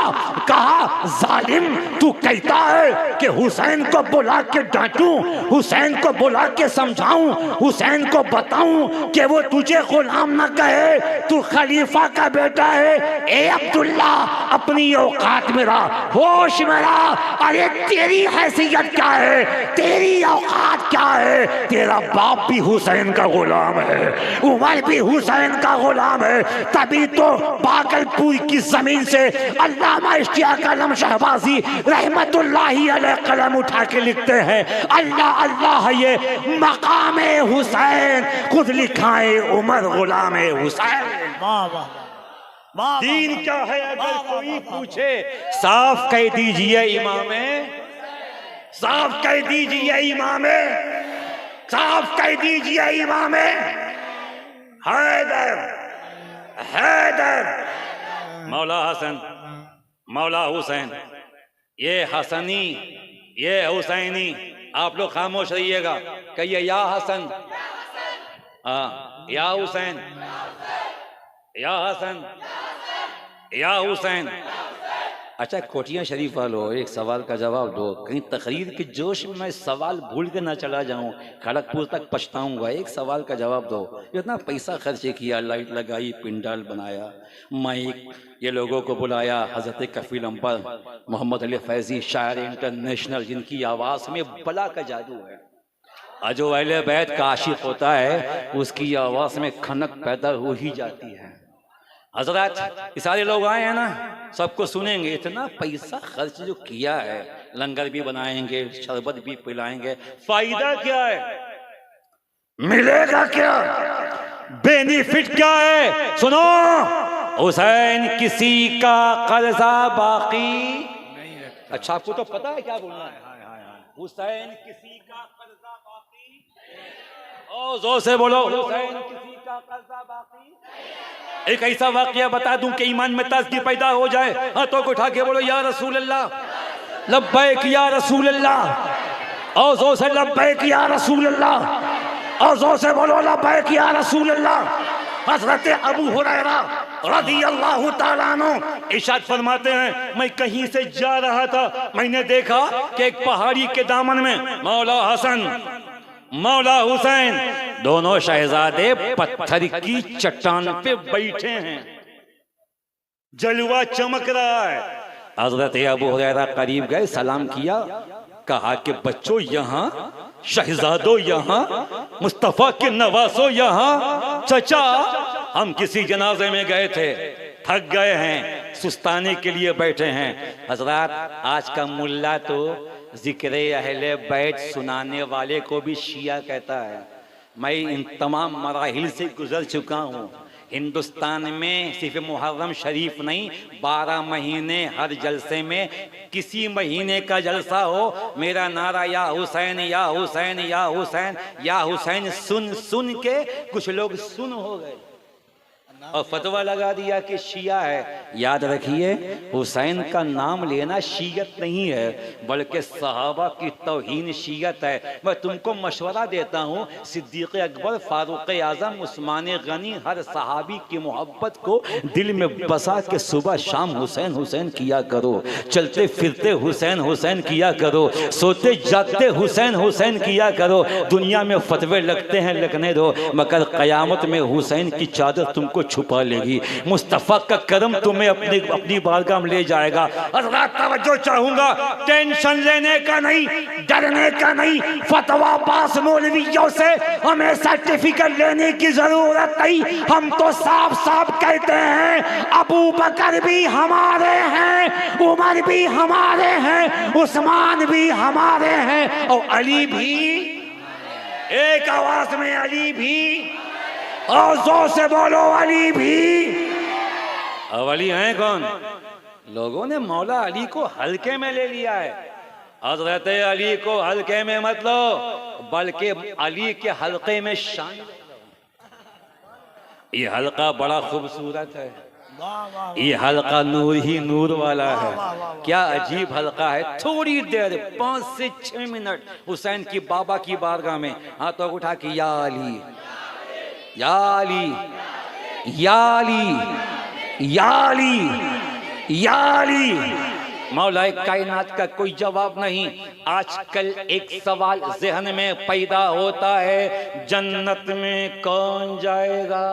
कहा जालिम तू कहता है कि हुसैन को बुला के डांटूं, हुसैन को बुला के समझाऊं, हुसैन को बताऊं कि वो तुझे गुलाम न कहे, तू खलीफा का बेटा है। ए अब्दुल्ला अपनी औकात में रहा, होश में रहा। अरे तेरी हैसियत क्या क्या है, तेरी औकात क्या है। तेरा बाप भी हुसैन का गुलाम है, उमर भी हुसैन का गुलाम है। तभी तो भागलपुर की जमीन से अल्लामा इश्तियाक आलम शहबाजी रहमतुल्लाहि अलैह कलम उठा के लिखते हैं, अल्लाह अल्लाह ये मकामे हुसैन, खुद लिखाए उमर गुलाम हुसैन। वाह वाह वाह। दीन क्या है अगर कोई पूछे, साफ कह दीजिए इमामे, साफ कह दीजिए इमामे, साफ कह दीजिए इमामे हैदर, हैदर। मौला हसन, मौला हुसैन, ये हसनी ये हुसैनी, आप लोग खामोश रहिएगा, कहिए या हसन, हाँ या हुसैन, या हसन, या हुसैन। अच्छा कोटियां शरीफ वालों, एक सवाल का जवाब दो, कहीं तकरीर के जोश में मैं सवाल भूल के ना चला जाऊं, खड़गपुर तक पछताऊंगा। एक सवाल का जवाब दो, इतना पैसा खर्च किया, लाइट लगाई, पिंडाल बनाया, माइक, ये लोगों को बुलाया, हजरत कफील अम्बर मोहम्मद अली फैजी शायर इंटरनेशनल, जिनकी आवाज़ में बला का जादू है। आज जो अहले बैत का आशिक होता है उसकी आवाज़ में खनक पैदा हो ही जाती है। हजरत ये सारे लोग आए हैं ना, सबको सुनेंगे, इतना पैसा खर्च जो किया है, लंगर भी बनाएंगे, शरबत भी पिलाएंगे, फायदा क्या है, मिलेगा क्या, बेनिफिट क्या है। सुनो, हुसैन किसी का कर्जा बाकी नहीं रखता। अच्छा आपको तो पता है क्या बोलना है, हुसैन किसी का कर्जा बाकी, ओ जोर से बोलो, हुसैन किसी का कर्जा बाकी। एक ऐसा वाकया बता दूं कि ईमान में ताजगी पैदा हो जाए, हाथों को उठा के बोलो या रसूल अल्लाह, लब्बैक या रसूल अल्लाह, और जोर से लब्बैक या रसूल अल्लाह, और जोर से बोलो लब्बैक या रसूल अल्लाह। हजरत अबू हुरैरा रज़ियल्लाहु ताला अन्हु इरशाद फरमाते हैं, मैं कहीं से जा रहा था, मैंने देखा कि एक पहाड़ी के दामन में मौला हसन, मौला हुसैन, दोनों शहजादे पत्थर की चट्टान पे बैठे हैं, जलवा चमक रहा है। हजरत अबू हुरैरा करीब गए, सलाम किया, कहा कि बच्चों यहाँ, शहजादों यहाँ, मुस्तफा के नवासों यहाँ, चचा हम किसी जनाजे में गए थे, थक गए हैं, सुस्ताने के लिए बैठे हैं। हजरत आज का मुल्ला तो जिक्र अहले बैत सुनाने वाले को भी शिया कहता है। मैं इन तमाम मराहिल से गुजर चुका हूँ। हिंदुस्तान में सिर्फ मुहर्रम शरीफ नहीं, 12 महीने हर जलसे में किसी महीने का जलसा हो, मेरा नारा या हुसैन या हुसैन या हुसैन या हुसैन सुन सुन के कुछ लोग सुन हो गए और फतवा लगा दिया कि शिया है। याद रखिए, हुसैन का नाम लेना शियत नहीं है, बल्कि सहाबा की तौहीन शियत है। मैं तुमको मशवरा देता हूँ, सिद्दीक़ अकबर, फारूक आज़म, उस्मान गनी, हर सहाबी की मोहब्बत को दिल में बसा के सुबह शाम हुसैन हुसैन किया करो, चलते फिरते हुसैन हुसैन किया करो, सोते जागते हुसैन हुसैन किया करो। दुनिया में फतवे लगते हैं, लगने दो, मगर क़यामत में हुसैन की चादर तुमको छुपा लेगी, मुस्तफा का करम तुम्हें अपनी बारगाह में ले जाएगा। हज़रात तवज्जो चाहूंगा, टेंशन लेने का नहीं, डरने का नहीं, फतवा पास मौलवियों से हमें सर्टिफिकेट लेने की जरूरत नहीं। हम तो साफ साफ कहते हैं, अबू बकर भी हमारे हैं, उमर भी हमारे हैं, उस्मान भी हमारे हैं, और अली भी, एक आवाज में अली भी, और जोर से बोलो अली भी। अब अली हैं कौन? लोगों ने मौला अली को हल्के में ले लिया है। हजरत अली को हल्के में मत लो, बल्कि अली के हल्के में शामिल लो। ये हल्का बड़ा खूबसूरत है, ये हल्का नूर ही नूर वाला है। क्या अजीब हल्का है। थोड़ी देर 5 से 6 मिनट हुसैन की बाबा की बारगाह में हाथों को उठा के या अली, या अली, या अली, या अली, या अली। मौला कायनात का कोई जवाब नहीं। आजकल एक सवाल जहन में पैदा होता है, जन्नत में कौन जाएगा?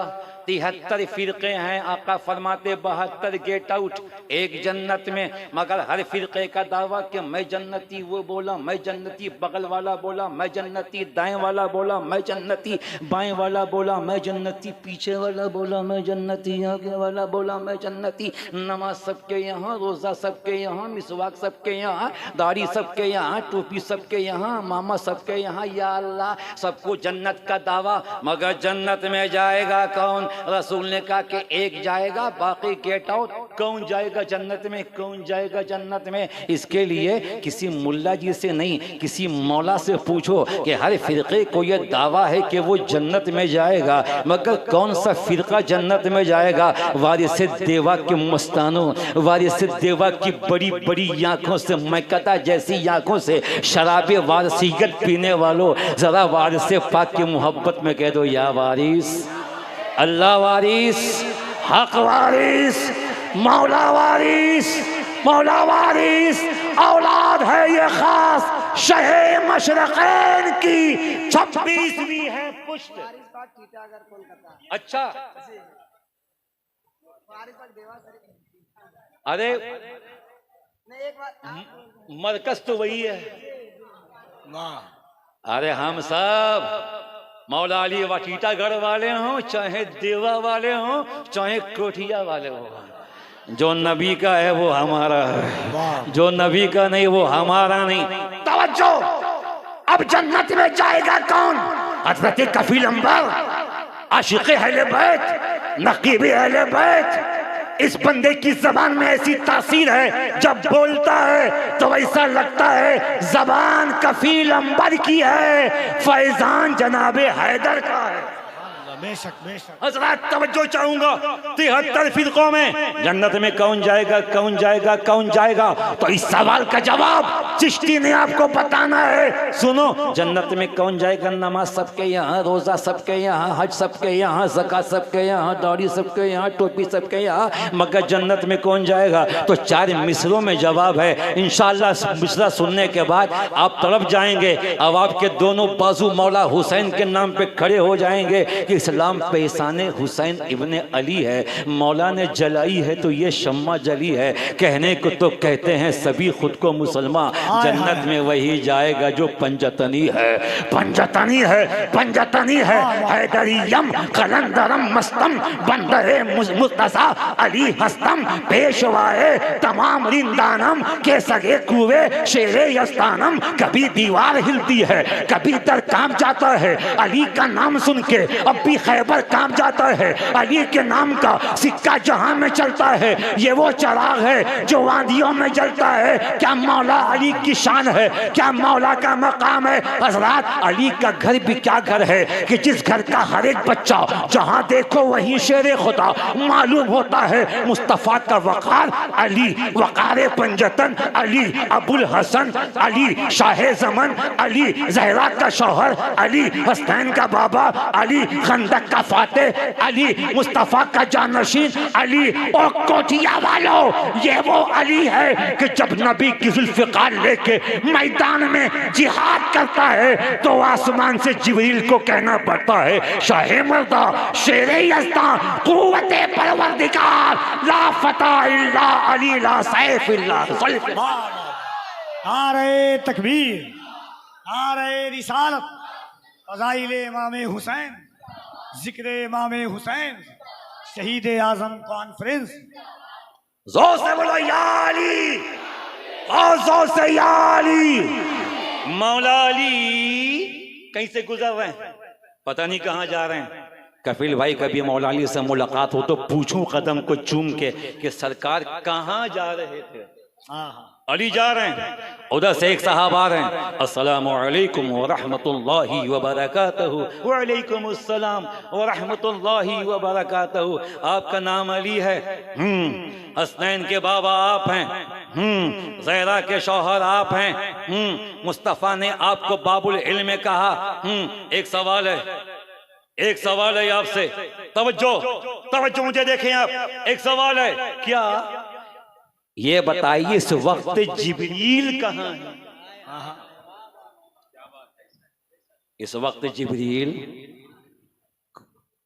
73 फिरके हैं, आका फरमाते 72 गेट आउट एक जन्नत में, मगर हर फिरके का दावा कि मैं जन्नती, वो बोला मैं जन्नती, बगल वाला बोला मैं जन्नती, दाएं वाला बोला मैं जन्नती, बाएं वाला बोला मैं जन्नती, पीछे वाला बोला मैं जन्नती, आगे वाला बोला मैं जन्नती। नमाज सबके यहाँ, रोजा सबके यहाँ, मिसवाक सबके यहाँ, दाढ़ी सबके यहाँ, टोपी सबके यहाँ, मामा सबके यहाँ, या अल्लाह सबको जन्नत का दावा, मगर जन्नत में जाएगा कौन? रसूल ने कहा कि एक जाएगा, बाकी गेट आउट। कौन जाएगा जन्नत में? कौन जाएगा जन्नत में? इसके लिए किसी मुल्ला जी से नहीं, किसी मौला से पूछो कि हर फिरके को यह दावा है कि वो जन्नत में जाएगा, मगर कौन सा फिरका जन्नत में जाएगा? वारिस देवा के मस्तानों, वारिस देवा की बड़ी बड़ी आंखों से, मैकता जैसी आंखों से शराबे वारसियत पीने वालों, जरा वारिस पाक की मोहब्बत में कह दो या वारिस, अल्लाह वारिस, हक वारिस, मौला वारिस, मौला वारिस। औलाद है ये खास शहे मशरक़ैन की 26वीं है पुष्ट। अच्छा, अरे मरकज तो वही है। अरे हम सब मौला अली वटीटागढ़ वाले हों, चाहे देवा वाले हों, चाहे कोठिया वाले हों, जो नबी का है वो हमारा है, जो नबी का नहीं वो हमारा नहीं। तवज्जो, अब जन्नत में जाएगा कौन? हज़रत कफील अंबर, आशिक़ अहले बैत, नक़ीब अहले बैत। इस बंदे की जबान में ऐसी तासीर है, जब बोलता है तो ऐसा लगता है जबान कफील अंबर की है, फैजान जनाबे हैदर का है। बेशक बेशक। हज़रात तवज्जो चाहूंगा, 73 फिरकों में जन्नत में कौन जाएगा, कौन जाएगा, कौन जाएगा? तो इस सवाल का जवाब चिश्ती ने आपको बताना है। सुनो, जन्नत में कौन जाएगा? नमाज सबके यहाँ, रोजा सबके यहाँ, हज सबके यहाँ, ज़कात सबके यहाँ, दाढ़ी सबके यहाँ, टोपी सबके यहाँ, मगर जन्नत में कौन जाएगा? तो 4 मिसरों में जवाब है। इंशाअल्लाह मिसरा सुनने के बाद आप तड़प जाएंगे, अब आपके दोनों बाजू मौला हुसैन के नाम पे खड़े हो जाएंगे कि इस्लाम पेशाने हुसैन इब्ने अली है, मौला ने जलाई है तो ये शम्मा जली है। कहने को तो कहते हैं सभी खुद को मुसलमान, जन्नत में वही जाएगा जो पंजतनी है, पंजतनी है, पंजतनी है। हैदरियम कलंदरम मस्तम बंदरे मुस्तसा अली हस्तम पेशवाए तमाम रिंदानम के सगे कुए शेरे यस्तानम। कभी दीवार हिलती है, कभी दर कांप जाता है, अली का नाम सुन के अब भी खैबर कांप जाता है। अली के नाम का सिक्का जहां में चलता है, ये वो चराग है जो वादियों में जलता है। क्या मौला अली की शान है, क्या मौला का मकाम है? हज़रात, अली का घर भी क्या घर है कि जिस घर का हर एक बच्चा जहां देखो वहीं शेरे खुदा मालूम होता है। मुस्तफ़ा का वक़ार अली, वक़ार पंजतन अली, अबुल हसन अली, शाहे ज़मन अली, ज़हरा का शौहर अली, हसनैन का बाबा अली, खंदक का फातेह अली, मुस्तफ़ा का जानशीन अली। और कोठिया वालों, ये वो अली है कि जब नबी की जुल्फ़िकार लेके मैदान में जिहाद करता है तो आसमान से जिब्रील को कहना पड़ता है, शाहे मर्दा शेरे यज़्दा क़ुव्वते परवरदिगार ला फता इल्ला अली ला सैफ इल्ला ज़ुल्फ़। नारे तकबीर, नारे रिसालत, फ़ज़ाइल इमाम हुसैन, जिक्र इमाम हुसैन, शहीद आज़म कॉन्फ्रेंस। जोर से बोलो या अली, और जोर से या अली। मौला अली कहीं से गुजर रहे हैं, पता नहीं कहाँ जा रहे हैं। कफील भाई, कभी मौला अली से मुलाकात हो तो पूछूं कदम को चूम के कि सरकार कहाँ जा रहे थे? अली जा रहे हैं, उधर से एक साहब आ रहे हैं, अस्सलामु अलैकुम व रहमतुल्लाहि व बरकातहू। व अलैकुम अस्सलाम व रहमतुल्लाहि व बरकातहू। आपका नाम अली है? हसनैन के बाबा आप हैं? ज़हरा के शौहर आप हैं? मुस्तफ़ा ने आपको बाबुल इल्म कहा। एक सवाल है, एक सवाल है आपसे, तवज्जो तवज्जो, मुझे देखें आप। एक सवाल है, क्या ये बताइए इस वक्त जिब्रील कहाँ है? इस वक्त जिब्रील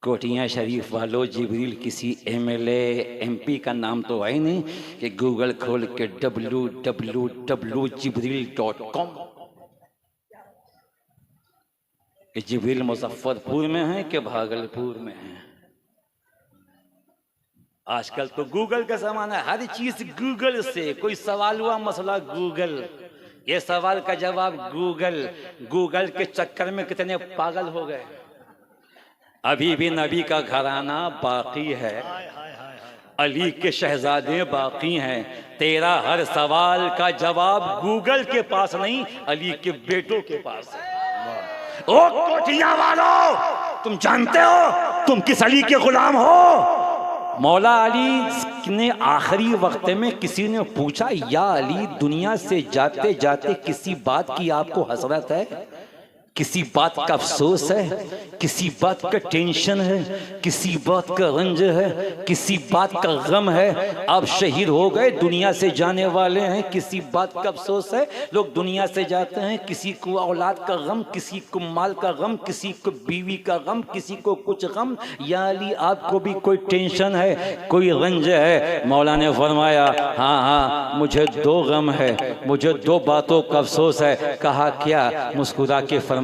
कोटियाँ शरीफ वालों, जिब्रील किसी एमएलए एमपी का नाम तो है ही नहीं कि गूगल खोल के www.jibril.com कि जिब्रील मुजफ्फरपुर में है कि भागलपुर में है। आजकल तो गूगल का जमाना है, हर चीज गूगल से। कोई सवाल हुआ, मसला गूगल, ये सवाल का जवाब गूगल। गूगल के चक्कर में कितने पागल हो गए। अभी भी नबी का घराना बाकी है, अली के शहजादे बाकी हैं। तेरा हर सवाल का जवाब गूगल के पास नहीं, अली के बेटों के पास है। ओ कोठियां वालों, तुम जानते हो तुम किस अली के गुलाम हो? मौला अली ने आखिरी वक्त में किसी ने पूछा, या अली दुनिया से जाते जाते किसी बात की आपको हसरत है, किसी बात का अफसोस है, किसी बात का टेंशन है, किसी बात का रंज है, किसी बात का गम है? आप शहीद हो गए, दुनिया से जाने वाले हैं, किसी बात का अफसोस है? लोग दुनिया से जाते हैं, किसी को औलाद का गम, किसी को माल का गम, किसी को बीवी का गम, किसी को कुछ गम। या अली आपको भी कोई टेंशन है, कोई रंज है? मौला ने फरमाया, हाँ हाँ मुझे दो गम है, मुझे दो बातों का अफसोस है। कहा क्या? मुस्कुरा के फरमाया,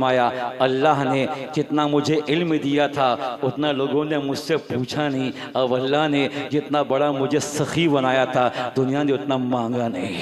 अल्लाह ने जितना मुझे इल्म दिया था उतना लोगों ने मुझसे पूछा नहीं, और अल्लाह ने जितना बड़ा मुझे सखी बनाया था दुनिया ने उतना मांगा नहीं।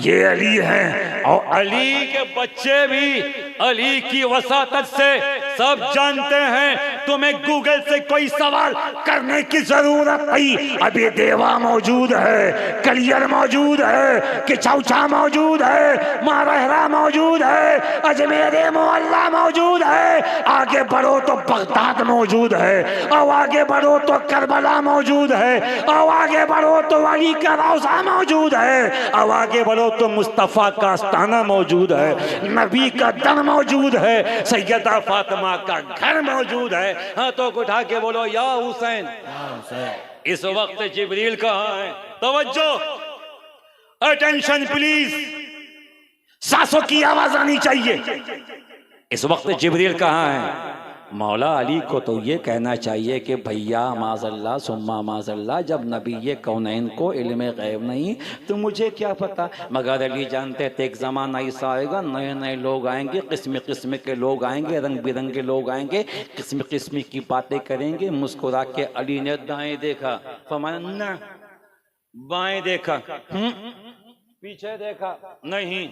ये अली हैं, और अली के बच्चे भी अली की वसातत से सब जानते हैं। तुम्हें गूगल से कोई सवाल करने की जरूरत नहीं। अभी देवा मौजूद है, कलियर मौजूद है, कि चौचा मौजूद है, मारहरा मौजूद है, अजमेर मोहल्ला मौजूद है। आगे बढ़ो तो बगदाद मौजूद है, और आगे बढ़ो तो करबला मौजूद है, और आगे बढ़ो तो अली का रोज़ा मौजूद है, और आगे बढ़ो तो मुस्तफ़ा का आस्ताना मौजूद है, नबी का दर मौजूद है, सैयदा फातिमा का घर मौजूद है। हाँ तो उठा के बोलो, या हुसैन। इस वक्त जिब्रील कहाँ है? तवज्जो, अटेंशन प्लीज, सांसों की आवाज आनी चाहिए। इस वक्त जिब्रील कहाँ है? मौला अली को तो ये कहना चाहिए कि भैया माज़ल्ला सुम्मा माज़ल्ला, जब नबी ये कौनैन को इल्म गैब नहीं तो मुझे क्या पता। मगर अली जानते थे एक ज़माना ऐसा आएगा, नए नए लोग आएंगे, किस्म किस्म के लोग आएंगे, रंग बिरंगे लोग आएंगे, किस्म किस्म की बातें करेंगे। मुस्कुरा के अली ने दाएं देखा, फरमाया ना, बाएं देखा, पीछे देखा नहीं,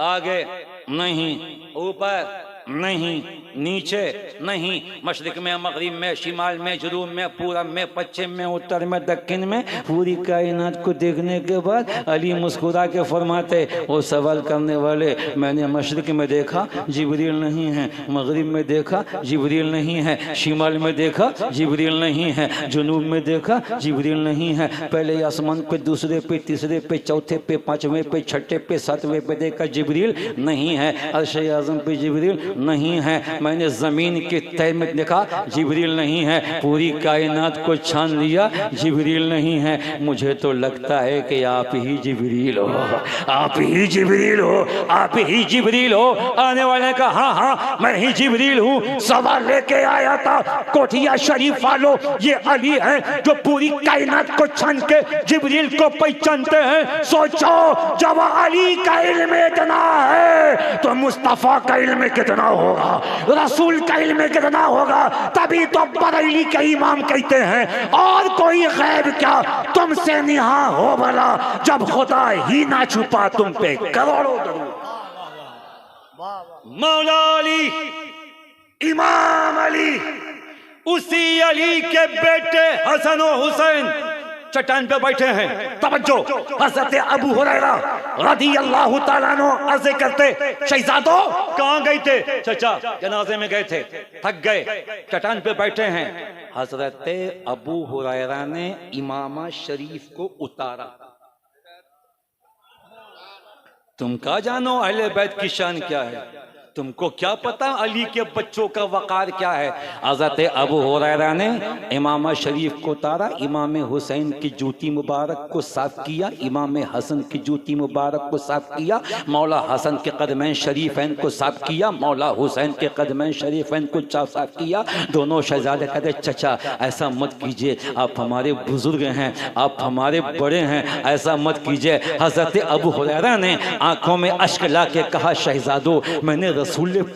आगे नहीं, ऊपर नहीं, नीचे नहीं, मशरिक में, मगरिब में, शिमाल में, जुनूब में, पूरब में, पश्चिम में, उत्तर में, दक्षिण में, पूरी कायनात को देखने के बाद अली मुस्कुरा के फरमाते, वो सवाल करने वाले, मैंने मशरिक में देखा जिब्रील नहीं है, मगरिब में देखा जिब्रील नहीं है, शिमाल में देखा जिब्रील नहीं है, जुनूब में देखा जिब्रील नहीं है। पहले आसमान पे, दूसरे पे, तीसरे पे, चौथे पे, पांचवें पे, छठे पे, सातवें पे देखा जिब्रील नहीं है, अर्श आज़म पे जिब्रील नहीं है, मैंने जमीन के तह में देखा जिब्रील नहीं है, पूरी कायनात को छान लिया जिब्रील नहीं है। मुझे तो लगता है कि आप ही जिब्रील हो, आप ही जिब्रील हो, आप ही जिब्रील हो। आने वाले का हाँ हाँ मैं ही जिब्रील हूँ। सवाल लेके आया था कोठिया शरीफ वालों, ये अली है जो पूरी कायनात को छान के जिब्रील को पहचानते हैं। सोचो जब अली का इल्म इतना है तो मुस्तफा का इल्म कितना होगा, रसूल का इल्म कितना होगा। तभी तो बरेली के इमाम कहते हैं, और कोई गैब क्या तुमसे निहा हो भला, जब खुदा ही ना छुपा तुम पे करोड़ों दरूद। मौला अली, इमाम अली, उसी अली के बेटे हसन और हुसैन चट्टान पे बैठे हैं। तवज्जो, हज़रत अबू हुरैरा रज़ी अल्लाह ताला अन्हु अर्ज़ करते, शहजादों कहाँ गए थे? चचा जनाजे में गए थे, थक गए, चट्टान पे बैठे हैं। हजरत अबू हुरैरा ने इमामा शरीफ को उतारा। तुम क्या जानो अहले बैत की शान क्या है, तुमको क्या पता अली के बच्चों का वकार क्या है। हज़रत अबू हुरैरा ने इमाम शरीफ को उतारा, इमाम हुसैन की जूती मुबारक को साफ किया, इमाम हसन की जूती मुबारक को साफ किया, मौला हसन के कदमैन शरीफैन को साफ किया, मौला हुसैन के कदमैन शरीफैन को साफ किया। दोनों शहजादे कहते चचा ऐसा मत कीजिए, आप हमारे बुजुर्ग हैं, आप हमारे बड़े हैं, ऐसा मत कीजिए। हज़रत अबू हुरैरा ने आंखों में अश्क ला के कहा, शहजादो मैंने रसूल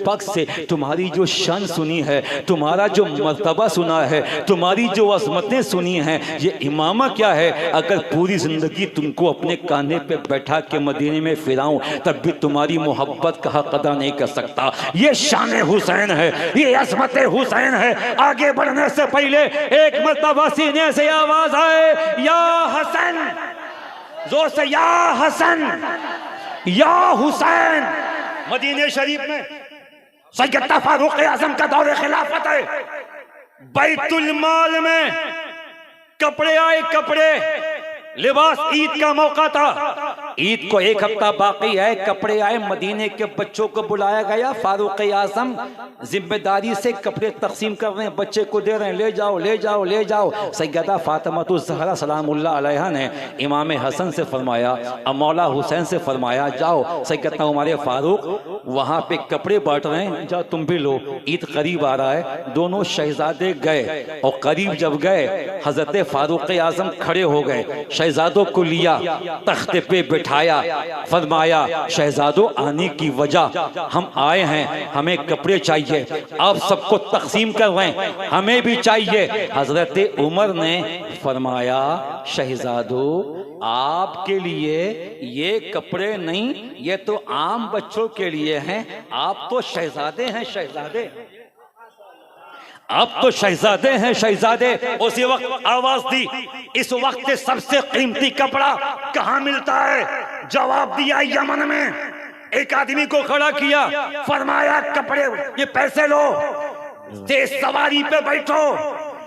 पाक से तुम्हारी जो शान सुनी है, तुम्हारा जो मर्तबा सुना है, तुम्हारी जो अज़मतें सुनी हैं, ये इमामा क्या है। अगर पूरी जिंदगी तुमको अपने कान्हे पे बैठा के मदीने में फिराऊं तब भी तुम्हारी मोहब्बत का हक अदा नहीं कर सकता। ये शान हुसैन है, ये अज़मत हुसैन है। आगे बढ़ने से पहले एक मर्तबा सीने से आवाज आए, या हसन, जोर से या हसन या हुसैन। मदीने शरीफ में सैयदना फारूक आज़म का दौरे खिलाफत है। बैतुल माल में कपड़े आए, कपड़े लिबास, ईद का मौका था, ईद को एक हफ्ता बाकी है, कपड़े आए, मदीने के बच्चों को बुलाया गया। फारूक आज़म जिम्मेदारी से कपड़े तकसीम कर रहे हैं, बच्चे को दे रहे हैं, ले जाओ ले जाओ ले जाओ। सैयदा फातिमातुज़ ज़हरा सलामुल्लाह अलैहा ने इमाम हसन से फरमाया और मौला हुसैन से फरमाया, जाओ सैयदना उमर फारूक वहाँ पे कपड़े बांट रहे हैं, जाओ तुम भी लो, ईद करीब आ रहा है। दोनों शहजादे गए और करीब जब गए हज़रत फारूक आज़म खड़े हो गए, शहजादों को लिया, तख्ते पे बिठाया, फरमाया शहजादों आने की वजह हम आए हैं, हमें कपड़े चाहिए, आप सबको तकसीम कर रहे हैं, हमें भी चाहिए। हजरत उमर ने फरमाया शहजादों आपके लिए ये कपड़े नहीं, ये तो आम बच्चों के लिए हैं, आप तो शहजादे हैं, शहजादे आप तो शहजादे हैं, शहजादे। उसी वक्त आवाज दी, इस वक्त सबसे कीमती कपड़ा कहाँ मिलता है? जवाब दिया यमन में। एक आदमी को खड़ा किया, फरमाया कपड़े ये पैसे लो, तेज सवारी पे बैठो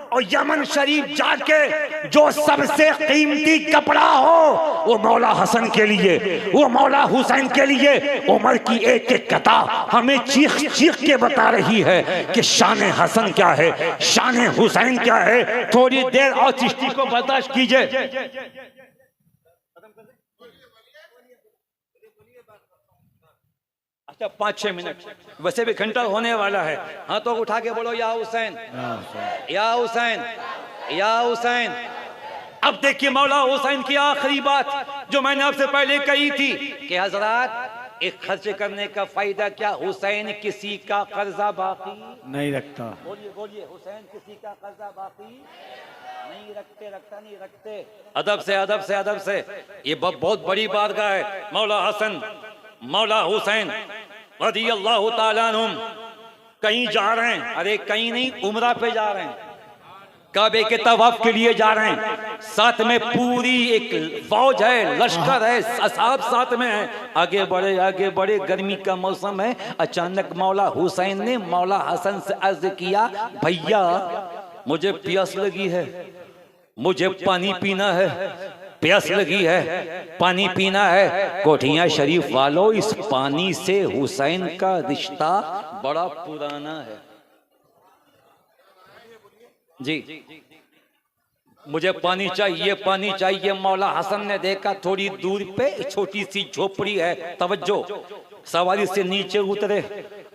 और यमन शरीफ जाके जो सबसे कीमती कपड़ा हो वो मौला हसन के लिए, वो मौला हुसैन के लिए। उमर की एक एक कथा हमें चीख चीख के बता रही है कि शान हसन क्या है, शान हुसैन क्या है। थोड़ी देर और चिश्ती को बर्दाश्त कीजिए। अच्छा 5-6 मिनट, वैसे भी घंटा होने वाला है। हाँ तो उठा के बोलो या हुसैन या हुसैन या हुसैन। अब देखिए मौला हुसैन की आखिरी बात जो मैंने आपसे पहले कही थी कि हजरात एक खर्च करने का फायदा क्या, हुसैन किसी का कर्जा बाकी नहीं रखता। बोलिए बोलिए, हुसैन किसी का कर्जा बाकी नहीं रखते, रखता नहीं रखते। अदब से अदब से अदब से, ये बहुत बड़ी बारगाह है। मौला हसन मौला हुसैन रज़ी अल्लाह ताला अन्हुम कहीं जा रहे हैं, अरे कहीं नहीं, उम्रा पे जा रहे हैं, काबे के तवाफ के लिए जा रहे हैं। साथ में पूरी एक फौज है, लश्कर है, असहाब साथ में है। आगे बढ़े, गर्मी का मौसम है। अचानक मौला हुसैन ने मौला हसन से अर्ज किया, भैया मुझे प्यास लगी है, मुझे पानी पीना है, प्यास लगी है, पानी पीना है। कोठियां शरीफ वालों, इस पानी से हुसैन का रिश्ता बड़ा पुराना है जी। मुझे पानी चाहिए, पानी चाहिए। मौला हसन ने देखा थोड़ी दूर पे छोटी सी झोपड़ी है, तवज्जो। सवारी से नीचे उतरे,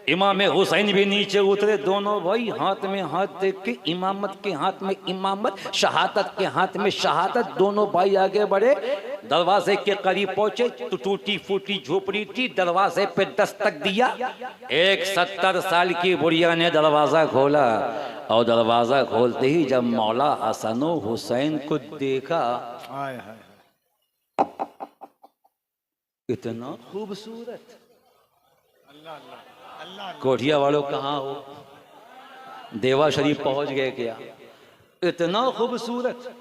इमाम हुसैन भी नीचे उतरे। दोनों भाई हाथ में हाथ देख के, इमामत के हाथ में इमामत, शहादत के हाथ में शहादत। दोनों भाई आगे बढ़े, दरवाजे के करीब पहुंचे तो टूटी फूटी झोपड़ी थी। दरवाजे पे दस्तक दिया, एक 70 साल की बुढ़िया ने दरवाजा खोला और दरवाजा खोलते ही जब मौला हसन हुसैन को देखा, इतना खूबसूरत। कोठिया वालों कहाँ हो, देवा शरीफ पहुंच गए क्या? इतना खूबसूरत,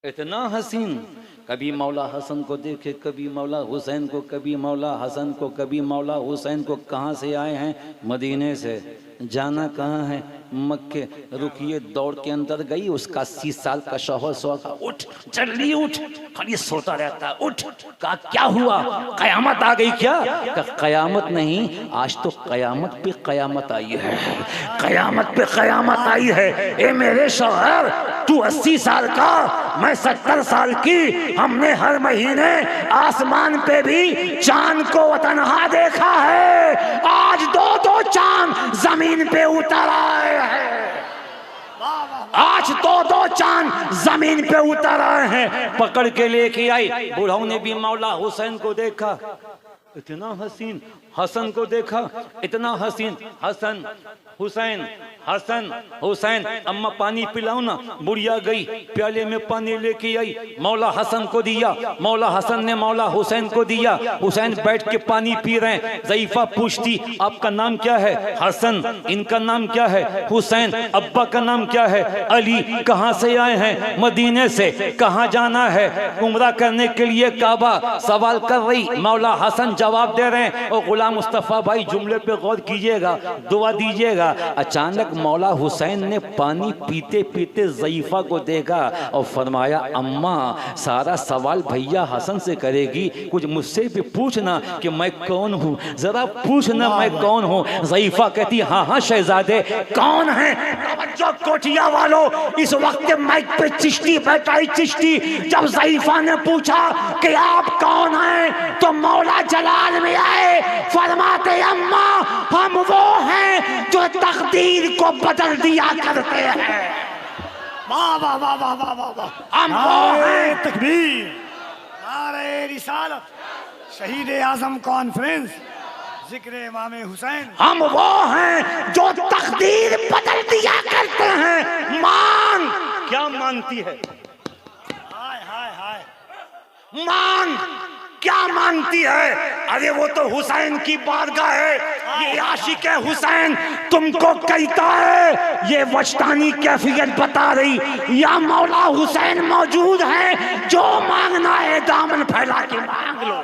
इतना हसीन। कभी मौला हसन को देखे, कभी मौला हुसैन को, कभी मौला हसन को, कभी मौला हुसैन को। कहाँ से आए हैं? मदीने से। जाना कहाँ है? मक्के। रुकिए, दौड़ के अंदर गई, उसका 80 साल का शौहर सो का, उठ जल्दी उठ, खाली सोता रहता है, उठ। कहा क्या हुआ? कयामत आ गई क्या? कहा कयामत नहीं, आज तो कयामत पे कयामत आई है, कयामत पे कयामत आई है। ए मेरे शौहर, तू 80 साल का, मैं 70 साल की, हमने हर महीने आसमान पे भी चांद को तन्हा देखा है, आज 2-2 चांद जमीन पे उतर आए हैं, आज 2-2 चांद जमीन पे उतर आए हैं। पकड़ के लेके आई। बूढ़ों ने भी मौला हुसैन को देखा, इतना हसीन, हसन को देखा, इतना हसीन, हसन हुसैन, हसन हुसैन, अम्मा पानी पिलाओ ना। बुढ़िया गई, प्याले में पानी लेके आई, मौला हसन को दिया, मौला हसन ने मौला हुसैन को दिया। हुसैन बैठ के पानी पी रहे हैं। ज़ईफा पूछती आपका नाम क्या है? हसन। इनका नाम क्या है? हुसैन। अब्बा का नाम क्या है? अली। कहाँ से आए हैं? मदीने से। कहाँ जाना है? उम्रा करने के लिए काबा। सवाल कर रही, मौला हसन जवाब दे रहे हैं। और गुलाम मुस्तफ़ा भाई जुमले पे गौर कीजिएगा, दुआ दीजिएगा। अचानक मौला हुसैन ने पानी पीते पीते ज़ईफा को देखा और फरमाया, अम्मा सारा सवाल भैया हसन से करेगी, कुछ मुझसे भी पूछना कि मैं कौन हूँ, जरा पूछना मैं कौन हूँ। ज़ईफा कहती, हाँ हाँ शहजादे, कौन है? जो कोठिया वालों, इस वक्त माइक पे चिश्ती बैठा है, चिश्ती। जब ज़ईफा ने पूछा कि आप कौन हैं, तो मौला जलाल में आए, फरमाते अम्मा हम वो हैं जो तकदीर को बदल दिया करते हैं। वाह वाह वाह वाह वाह वाह वाह। हम वो हैं। तकबीर, नारे रिसालत, शहीद आजम कॉन्फ्रेंस, जिक्र इमाम हुसैन। हम वो हैं जो तकदीर बदल दिया करते हैं। मांग। क्या मांगती है? हाय हाय हाय। मांग। क्या मांगती है? अरे वो तो हुसैन की बारगाह है, ये आशिक है हुसैन तुमको कहता है, ये वजदानी कैफियत बता रही, या मौला हुसैन मौजूद है, जो मांगना है दामन फैला के मांग लो।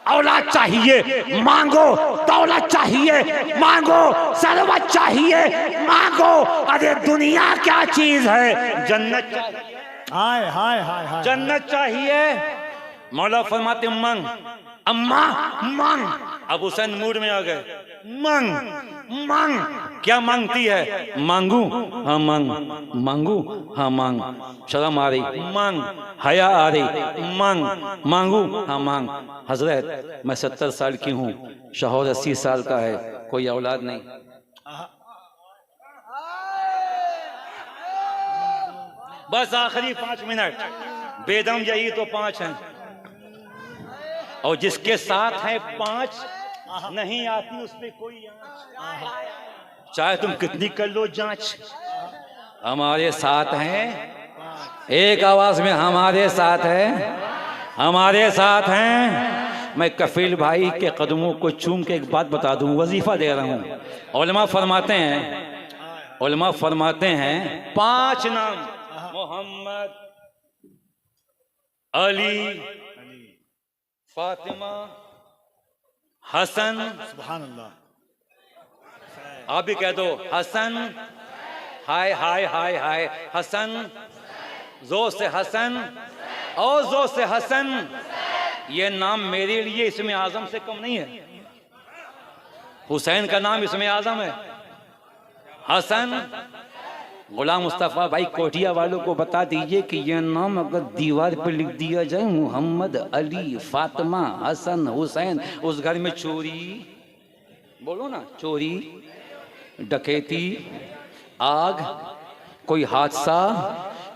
औलाद चाहिए मांगो, दौलत चाहिए मांगो, सरवत चाहिए मांगो। अरे दुनिया क्या चीज है? जन्नत चाहिए। हाय हाय हाय हाय। जन्नत चाहिए। मौला फरमाते मांग। अम्मा मांग। अब हुसैन मूड में आ गए। मांग। मांग। क्या मांगती है? मांगू? हाँ मांग। मांगू? हाँ मांग। शर्म आ रही? मांग। हया आ रही? मांग। मांगू? हाँ मांग। हजरत मैं 70 साल की हूँ, शौहर 80 साल का है, कोई औलाद नहीं। बस आखिरी 5 मिनट, बेदम यही तो 5 हैं, और जिसके साथ है 5 नहीं आती उस पे कोई आँच, चाहे तुम कितनी कर लो जांच। हमारे साथ हैं, एक आवाज में हमारे साथ है, हमारे साथ हैं। मैं कफील भाई के कदमों को चूम के एक बात बता दूं, वजीफा दे रहा हूं। उलमा फरमाते हैं, उलमा फरमाते हैं 5 नाम, मोहम्मद, अली, फातिमा, हसन। सुभान अल्लाह। आप भी कह दो हसन। हाय हाय हाय हाय। हसन, जोर से हसन और जोर से हसन। ये नाम मेरे लिए इसमें आजम से कम नहीं है। हुसैन का नाम इसमें आजम है। हसन। गुलाम मुस्तफ़ा भाई कोठिया वालों को बता दीजिए कि यह नाम अगर दीवार पर लिख दिया जाए, मोहम्मद, अली, फातिमा, हसन, हुसैन, उस घर में चोरी, बोलो ना, चोरी, डकैती, आग, कोई हादसा,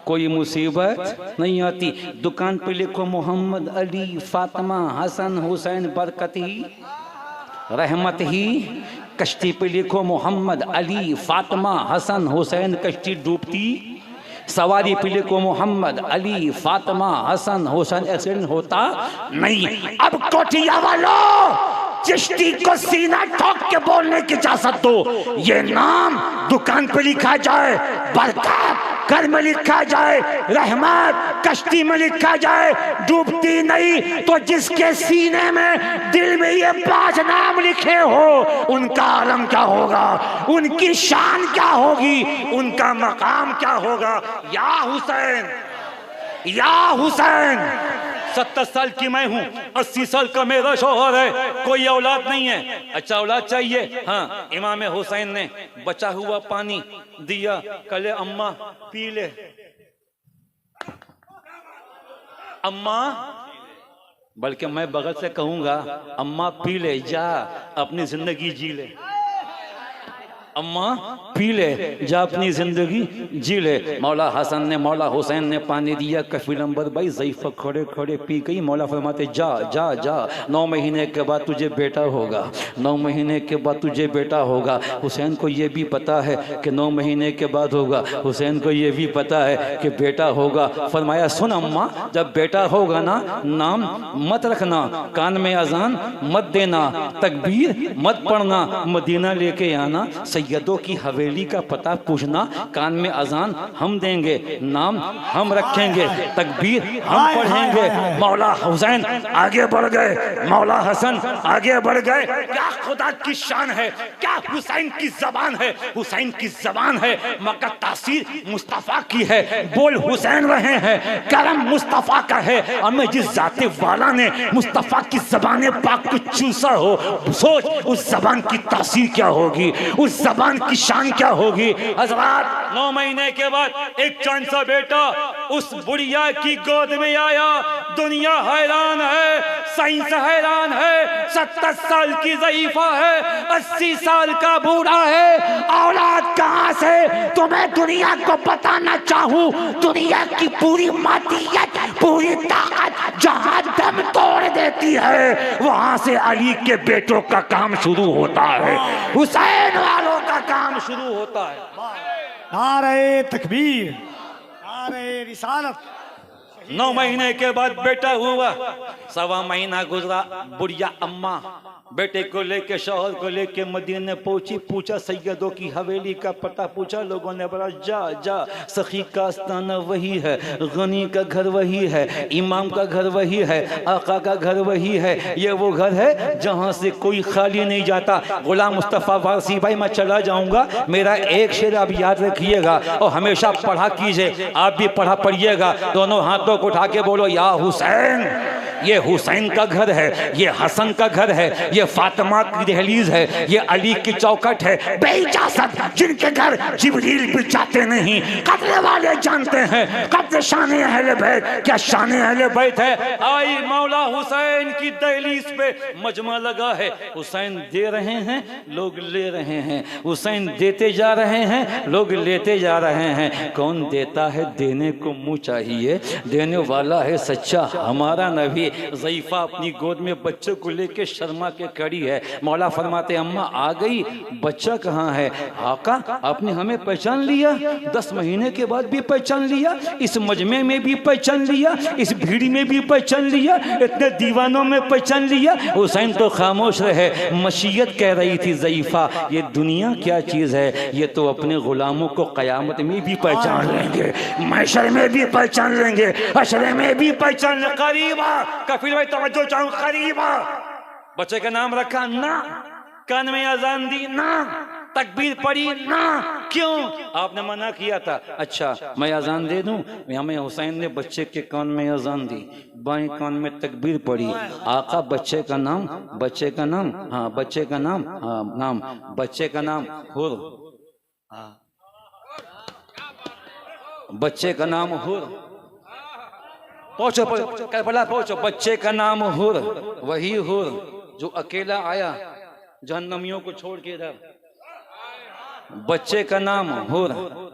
कोई मुसीबत नहीं आती। दुकान पे लिखो मोहम्मद, अली, फातिमा, हसन, हुसैन, बरकत ही, रहमत ही। कश्ती पे लिखो मोहम्मद, अली, फातिमा, हसन, हुसैन, कश्ती डूबती। सवारी पे लिखो मोहम्मद, अली, फातिमा, हसन, हुसैन, एक्सीडेंट होता नहीं। अब कोठिया वालों, चिश्ती को सीना ठोक के बोलने की इजाजत दो। ये नाम दुकान पे लिखा जाए, बरकत, घर में लिखा जाए रहमत, कश्ती में लिखा जाए डूबती नहीं, तो जिसके सीने में दिल में ये 5 नाम लिखे हो उनका आलम क्या होगा, उनकी शान क्या होगी, उनका मकाम क्या होगा। या हुसैन, या हुसैन। 70 साल की मैं हूँ, 80 साल का मेरा शौहर है, कोई औलाद नहीं है। अच्छा औलाद चाहिए? हाँ, इमाम हुसैन ने बचा हुआ पानी दिया, कले अम्मा पी ले। अम्मा, बल्कि मैं बगल से कहूंगा अम्मा पी ले, जा अपनी जिंदगी जी ले। अम्मा पी ले, जा अपनी जिंदगी जी ले। मौला हसन ने, मौला हुसैन ने पानी दिया, कफील नंबर भाई ज़ईफ़ा खड़े खड़े पी गई। मौला फरमाते जा जा जा, 9 महीने के बाद तुझे बेटा होगा, 9 महीने के बाद तुझे बेटा होगा। हुसैन को ये भी पता है कि 9 महीने के बाद होगा, हुसैन को ये भी पता है कि बेटा होगा। फरमाया सुन अम्मा, जब बेटा होगा ना, नाम मत रखना, कान में अजान मत देना, तकबीर मत पढ़ना, मदीना लेके आना, सैयदों की हवेली का पता पूछना, कान में अजान हम देंगे, नाम हम रखेंगे, तकबीर हम पढ़ेंगे। मौला हुसैन आगे बढ़ गए, मौला हसन आगे बढ़ गए। क्या खुदा की शान है, क्या हुसैन की जबान है, हुसैन की जबान है, मक्का तासीर मुस्तफा की है, बोल हुसैन रहे हैं, करम मुस्तफा का है। और मैं जिस जाते वाला ने मुस्तफा की जबान पाक को चूसा हो, सोच उस जबान की तासीर क्या होगी, उस जबान की शान क्या होगी। हज़रात, 9 महीने के बाद एक चांद सा बेटा उस बुढ़िया की गोद में आया। दुनिया हैरान है, साइंस हैरान है, 70 साल की ज़ईफ़ा है, 80 साल का बूढ़ा है, औलाद कहां से? तो मैं दुनिया को बताना चाहूं, दुनिया की पूरी मादियत, पूरी ताकत जहां दम तोड़ देती है, वहां से अली के बेटों का काम शुरू होता है, हुसैन वालों का काम शुरू होता है। नारे तकबीर, नारे रिसालत। 9 महीने के बाद बेटा हुआ, 1.25 महीना गुजरा, बुढ़िया अम्मा बेटे को लेके, शौहर को लेके मदीने पहुंची। पूछा सैयदों की हवेली का पता पूछा, लोगों ने बोला जा जा, सखी का आस्ताना वही है, गनी का घर वही है, इमाम का घर वही है, आका का घर वही है, ये वो घर है जहां से कोई खाली नहीं जाता। गुलाम मुस्तफ़ा वारसी भाई, मैं चला जाऊंगा, मेरा एक शेर आप याद रखिएगा और हमेशा पढ़ा कीजिए, आप भी पढ़िएगा। दोनों हाथों को उठा के बोलो या हुसैन। ये हुसैन का घर है, ये हसन का घर है, ये फातिमा की दहलीज है, ये अली की चौखट है। बेइजाजत जिनके घर जिब्रील भी जाते नहीं, कब्र वाले जानते हैं कब्र शान अहले बैत, क्या शान अहले बैत है। आई मौला हुसैन की दहलीज पे मजमा लगा है, हुसैन दे रहे हैं, लोग ले रहे हैं, हुसैन देते जा रहे हैं, लोग लेते जा रहे हैं। कौन देता है? देने को मुंह चाहिए, देने वाला है सच्चा हमारा नबी। ज़ईफ़ा अपनी गोद में बच्चे को लेके शर्मा के खड़ी है। मौला फरमाते अम्मा आ गई, बच्चा कहाँ है? आका आपने हमें पहचान लिया, 10 महीने के बाद भी पहचान लिया, इस मजमे में भी पहचान लिया, इस भीड़ में भी पहचान लिया, इतने दीवानों में पहचान लिया। हुसैन तो खामोश रहे। मशीयत कह रही थी ज़ईफ़ा, ये दुनिया क्या चीज़ है, ये तो अपने गुलामों को क़यामत में भी पहचान लेंगे, महशर में भी पहचान लेंगे, हशर में भी पहचान लेंगे। करीबा कफील भाई तवज्जो चाहूं, करीबा बच्चे का नाम रखा ना, कान में अजान दी ना, तकबीर पढ़ी ना, क्यों? आपने मना किया था। अच्छा मैं अजान दे दूं? हमें हुसैन ने बच्चे के कान में अजान दी, बाएं कान में तकबीर पढ़ी। आका बच्चे का नाम, बच्चे का नाम, हाँ बच्चे का नाम, हाँ नाम, बच्चे का नाम हुर, बच्चे का नाम हुर। पहुंचो पहुंचो, बच्चे का नाम हुर, वही हुर जो अकेला आया जहन्नमियों को छोड़ के इधर। बच्चे का नाम हुर,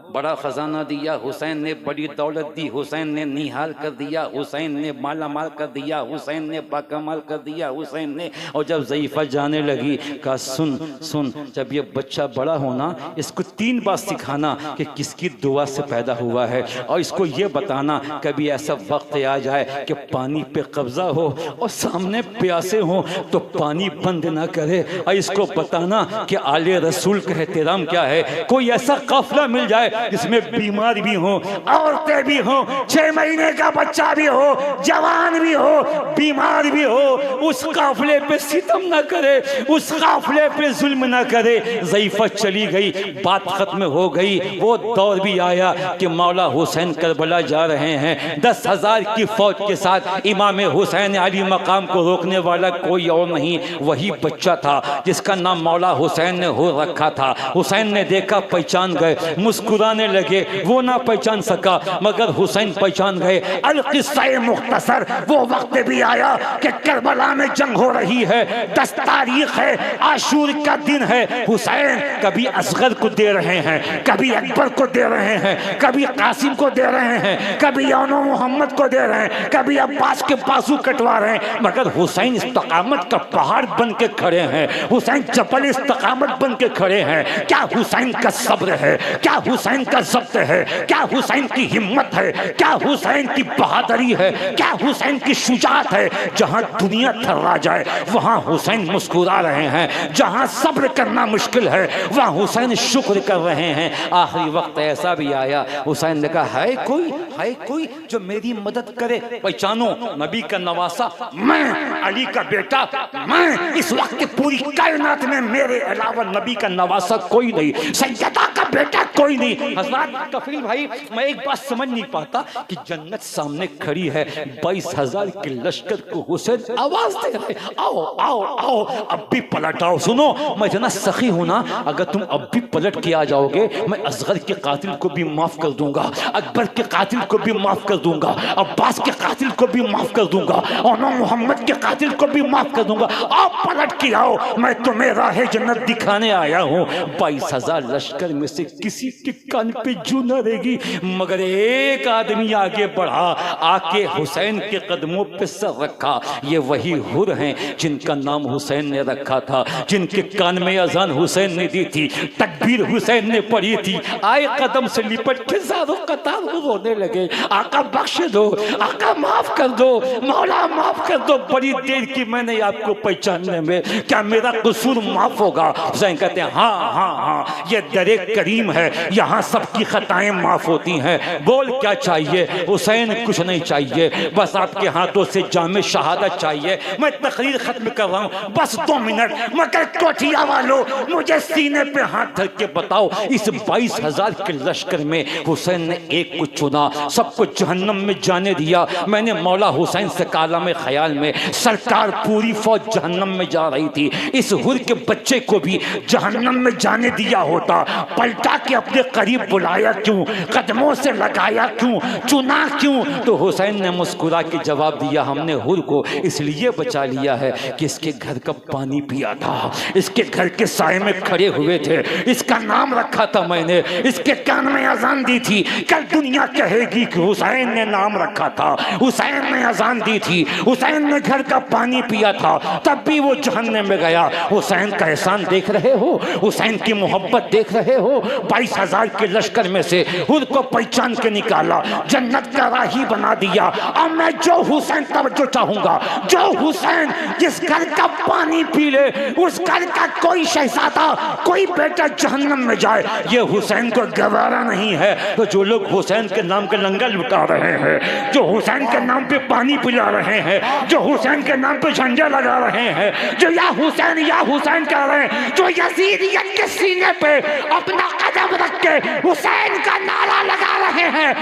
बड़ा खजाना दिया हुसैन ने, बड़ी दौलत दी हुसैन ने, निहाल कर दिया हुसैन ने, माला माल कर दिया हुसैन ने, बाकमाल कर दिया हुसैन ने। और जब ज़ईफ़ा जाने लगी, कहा सुन सुन, जब ये बच्चा बड़ा होना, इसको 3 बार सिखाना कि किसकी दुआ से पैदा हुआ है, और इसको ये बताना कभी ऐसा वक्त आ जाए कि पानी पे कब्जा हो और सामने प्यासे हो तो पानी बंद ना करे, और इसको बताना कि आले रसूल का एहतराम क्या है। कोई ऐसा काफिला मिल जाए जिसमें बीमार भी हो, औरतें भी हो, 6 महीने का बच्चा भी हो, जवान भी हो, बीमार भी हो, उस काफिले पे सितम ना करे, उस काफिले पे जुल्म ना करे। ज़ईफ़त चली गई, बात खत्म हो गई। वो दौर भी आया कि मौला हुसैन करबला जा रहे हैं 10,000 की फौज के साथ। इमाम हुसैन अली मकाम को रोकने वाला कोई और नहीं, वही बच्चा था जिसका नाम मौला हुसैन ने हो रखा था। हुसैन ने देखा, पहचान गए, मुस्कुराने लगे। वो ना पहचान सका मगर हुसैन पहचान गए। अल किस्सा मुख्तसर, वो वक्त भी आया कि करबला में जंग हो रही है, 10 तारीख है, आशूर का दिन है। हुसैन कभी असगर को दे रहे हैं, कभी अकबर को दे रहे हैं, कभी कासिम को दे रहे हैं, कभी यौनो मोहम्मद को दे रहे हैं, कभी अब्बास के बाजू कटवा रहे हैं, मगर हुसैन इस्तकामत का पहाड़ बन के खड़े हैं। हुसैन जबल इस्तकामत बन के खड़े हैं। क्या हुसैन का सब्र है, क्या हुसैन का ज़ब्त है, क्या हुसैन की हिम्मत है, क्या हुसैन की बहादुरी है, क्या हुसैन की शुजाअत है। जहां दुनिया थर्रा जाए वहां हुसैन मुस्कुरा रहे हैं, जहां सब्र करना मुश्किल है वहां हुसैन शुक्र कर रहे हैं। आखिरी वक्त ऐसा भी आया, हुसैन ने कहा, है कोई जो मेरी मदद करे? पहचानो, नबी का नवासा मैं, अली का बेटा मैं। इस वक्त पूरी कायनात में मेरे अलावा नबी का नवासा कोई नहीं, सैयदा का बेटा कोई नहीं। हज़रत कफरी भाई, मैं एक बात समझ नहीं पाता कि जन्नत सामने खड़ी है, 22,000 के लश्कर को हुसैन आवाज दे रहे, आओ आओ आओ, अब भी पलट आओ। सुनो, मैं इतना सखी हूं ना, अगर तुम अब भी पलट के आ जाओगे, मैं असगर के कातिल को भी माफ कर दूंगा, अकबर के कातिल को भी माफ कर दूंगा, अब्बास के कातिल को भी माफ कर दूंगा, और मोहम्मद के कातिल को भी माफ कर दूंगा। आप पलट के आओ, मैं तुम्हें राह जन्नत दिखाने आया हूँ। 22,000 लश्कर में से किसी के कान पे जू न रहेगी, मगर एक आदमी आगे बढ़ा, आके हुसैन के कदमों पे सर रखा। ये वही हुर हैं जिनका नाम हुसैन ने रखा था, जिनके कान में अजान हुसैन ने दी थी, तकबीर हुसैन ने पढ़ी थी। आए कदम से लिपट के ज़ारों कतार रोने लगे, आका बख्श दो, आका माफ कर दो, मौला माफ कर दो, बड़ी देर की मैंने आपको पहचानने में, क्या मेरा कसूर माफ होगा? हुसैन कहते हैं, हाँ हाँ हाँ, ये दरे करीम है, यहाँ सबकी खताएं माफ होती हैं। बोल क्या चाहिए? हुसैन कुछ नहीं चाहिए, बस आपके हाथों से जामे शहादत चाहिए। मैं तकरीर खत्म कर रहा हूँ, बस 2 मिनट। मगर कोठिया वालों, मुझे सीने पे हाथ धर के बताओ, इस 22,000 के लश्कर में हुसैन ने एक को चुना, सबको जहन्नम में जाने दिया। मैंने मौला हुसैन से काला में ख्याल में, सरकार पूरी फौज जहन्नम में जा रही थी, इस हुर के बच्चे को भी जहन्नम में जाने दिया होता, पलटा के अपने करीब बुलाया क्यों, कदमों से लगाया क्यों, चुना क्यों? तो हुसैन ने मुस्कुरा के जवाब दिया, हमने हुर को इसलिए बचा लिया है कि इसके घर का पानी पिया था, इसके घर के साए में खड़े हुए थे, इसका नाम रखा था मैंने, इसके कान में अजान दी थी। कल दुनिया कहेगी कि हुसैन ने नाम रखा था, हुसैन ने अजान दी थी, हुसैन ने घर का पानी पिया था, तब भी वो जहन्नम में गया। हुसैन का एहसान देख रहे हो, हुसैन की मोहब्बत देख रहे हो। 22,000 के लश्कर में से हुर को पहचान के निकाला, जन्नत का राही बना दिया। अब मैं जो हुसैन तवज्जो चाहूंगा, जो हुसैन जिस घर का पानी पी ले, उस घर का कोई शहजादा, कोई बेटा जहन्नम में जाए, ये हुसैन को गवारा नहीं है। तो जो लोग हुसैन के नाम के लंगर लुटा रहे हैं, जो हुसैन के नाम पे पानी पिला रहे हैं, जो हुसैन के नाम पे झंडे लगा रहे हैं, जो या हुसैन कह रहे हैं, जो यजीदियत के सीने पे अपना कदम रख के हुसैन का नारा लगा रहे हैं,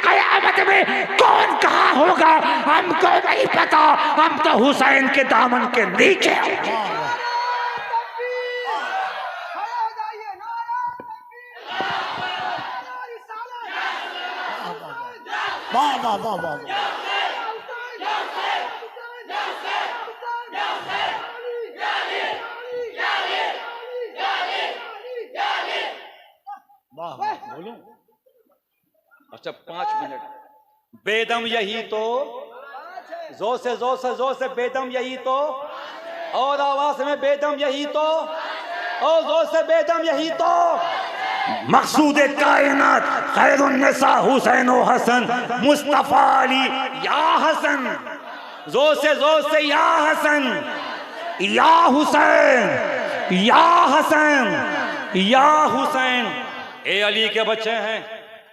क़यामत में कौन कहाँ होगा हमको नहीं पता, हम तो हुसैन के दामन के नीचे। वाह वाह वाह वाह, बोलूं? अच्छा 5 मिनट। बेदम यही तो, जोर से बेदम यही तो, और आवाज में बेदम यही तो, और जोर से बेदम यही तो। मकसूद कायनात खैरुन्निसा हुसैन व हसन, मुस्तफा अली या हसन, जोर से या हसन, या हुसैन, या हसन, या हुसैन। ए अली के बच्चे हैं,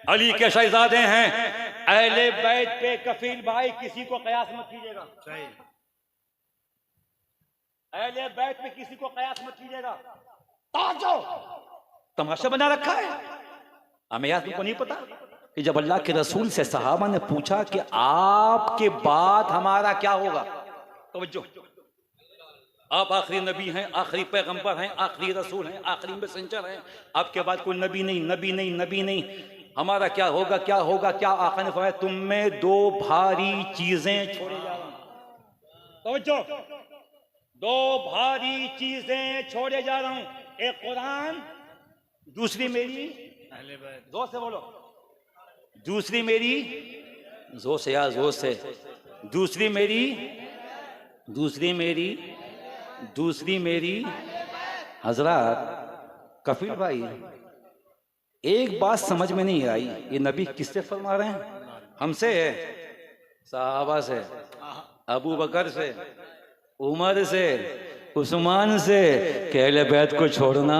अली के शहजादे हैं, अहले बैत पे कफील भाई किसी को कयास मत कीजिएगा। सही। अहले बैत पे किसी को कयास मत कीजिएगा। ताजो तमाशा बना रखा है। हमें याद तुमको नहीं पता कि जब अल्लाह के रसूल से सहाबा ने पूछा कि आपके बाद हमारा क्या होगा, तो आप आखिरी नबी हैं, आखिरी पैगंबर हैं, आखिरी रसूल हैं, आखिरी मैसेंजर हैं, आपके बाद कोई नबी नहीं, नबी नहीं, नबी नहीं, हमारा क्या होगा, क्या होगा, क्या? आका ने फरमाया तुम में दो भारी चीजें छोड़े जा रहा हूं। तो दो भारी चीजें छोड़े जा रहा हूं, एक कुरान, दूसरी मेरी, जोर से बोलो, दूसरी मेरी, जोर से यार जोर से, दूसरी मेरी, दूसरी मेरी, दूसरी मेरी। हजरत कफील भाई एक बात समझ में नहीं आई, ये नबी किससे फरमा रहे हैं? हमसे है, साहबा से, अबू बकर से, उमर से, उस्मान से, कि अहले बैत को छोड़ना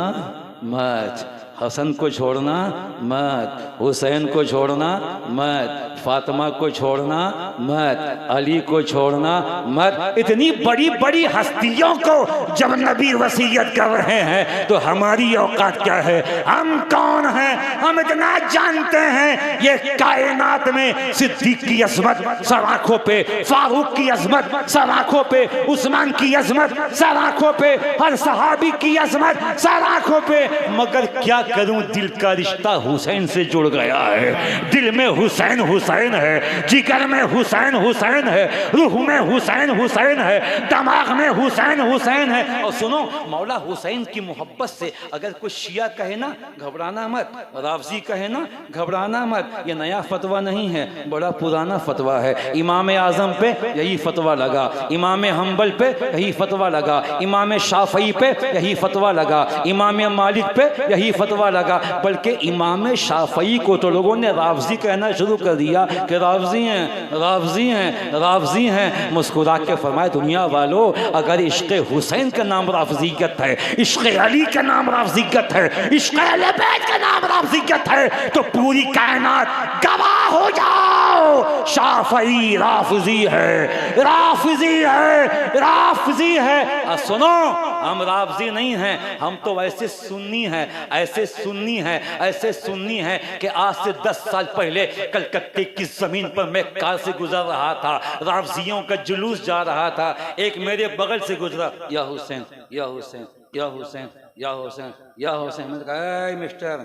मत, हसन को छोड़ना मत, हुसैन को छोड़ना मत, फातिमा को छोड़ना मत, अली को छोड़ना मत। इतनी बड़ी बड़ी हस्तियों को जब नबी वसीयत कर रहे हैं तो हमारी औकात क्या है? हम कौन हैं? हम इतना जानते हैं ये कायनात में सिद्दीक की अजमत सर आंखों पे, फारूक की अजमत सर आंखों पे, उस्मान की अजमत सर आंखों पे, हर सहाबी की अजमत सर आंखों पे, मगर क्या करूं दिल का रिश्ता हुसैन से जुड़ गया है। दिल में हुसैन हुसैन है, जिगर में हुसैन हुसैन है, रूह में हुसैन हुसैन है, दिमाग में हुसैन हुसैन है। और सुनो, मौला हुसैन की मोहब्बत से अगर कोई शिया कहे ना घबराना मत, राफजी कहे ना घबराना मत, ये नया फतवा नहीं है, बड़ा पुराना फतवा है। इमाम आजम पे यही फतवा लगा, इमाम हम्बल पे यही फतवा लगा, इमाम शाफई पे यही फतवा लगा, इमाम मालिक पे यही फतवा लगा, बल्कि इमाम शाफई को तो लोगों ने राफजी कहना शुरू कर दिया कि राफजी हैं, राफजी हैं, राफजी हैं। मुस्कुरा के फरमाए दुनिया वालों, अगर इश्क हुसैन का नाम राफजीयत है, इश्क अली का नाम राफजीयत है, इश्क अहले बैत का नाम राफजीयत है, तो पूरी कायनात गवाह हो जाओ, शाफई राफजी है, राफजी है, राफजी है। सुनो, हम राफजी नहीं हैं, हम तो ऐसे सुन्नी हैं, ऐसे सुन्नी हैं, ऐसे सुन्नी हैं कि आज से 10 साल पहले कलकत्ते की जमीन पर मैं कार से गुजर रहा था, राफजियों का जुलूस जा रहा था, एक मेरे बगल से गुजरा, या हुसैन, या हुसैन, या हुसैन, या हुसैन, या हुसैन। मैंने कहा मिस्टर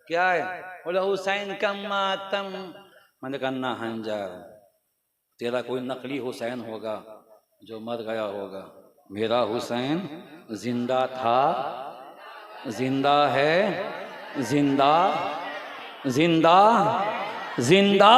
क्या है? बोला हुसैन का मातम। मैंने कहा ना हंजार, तेरा कोई नकली हुसैन होगा जो मर गया होगा, मेरा हुसैन जिंदा था, जिंदा है, जिंदा, जिंदा, जिंदा।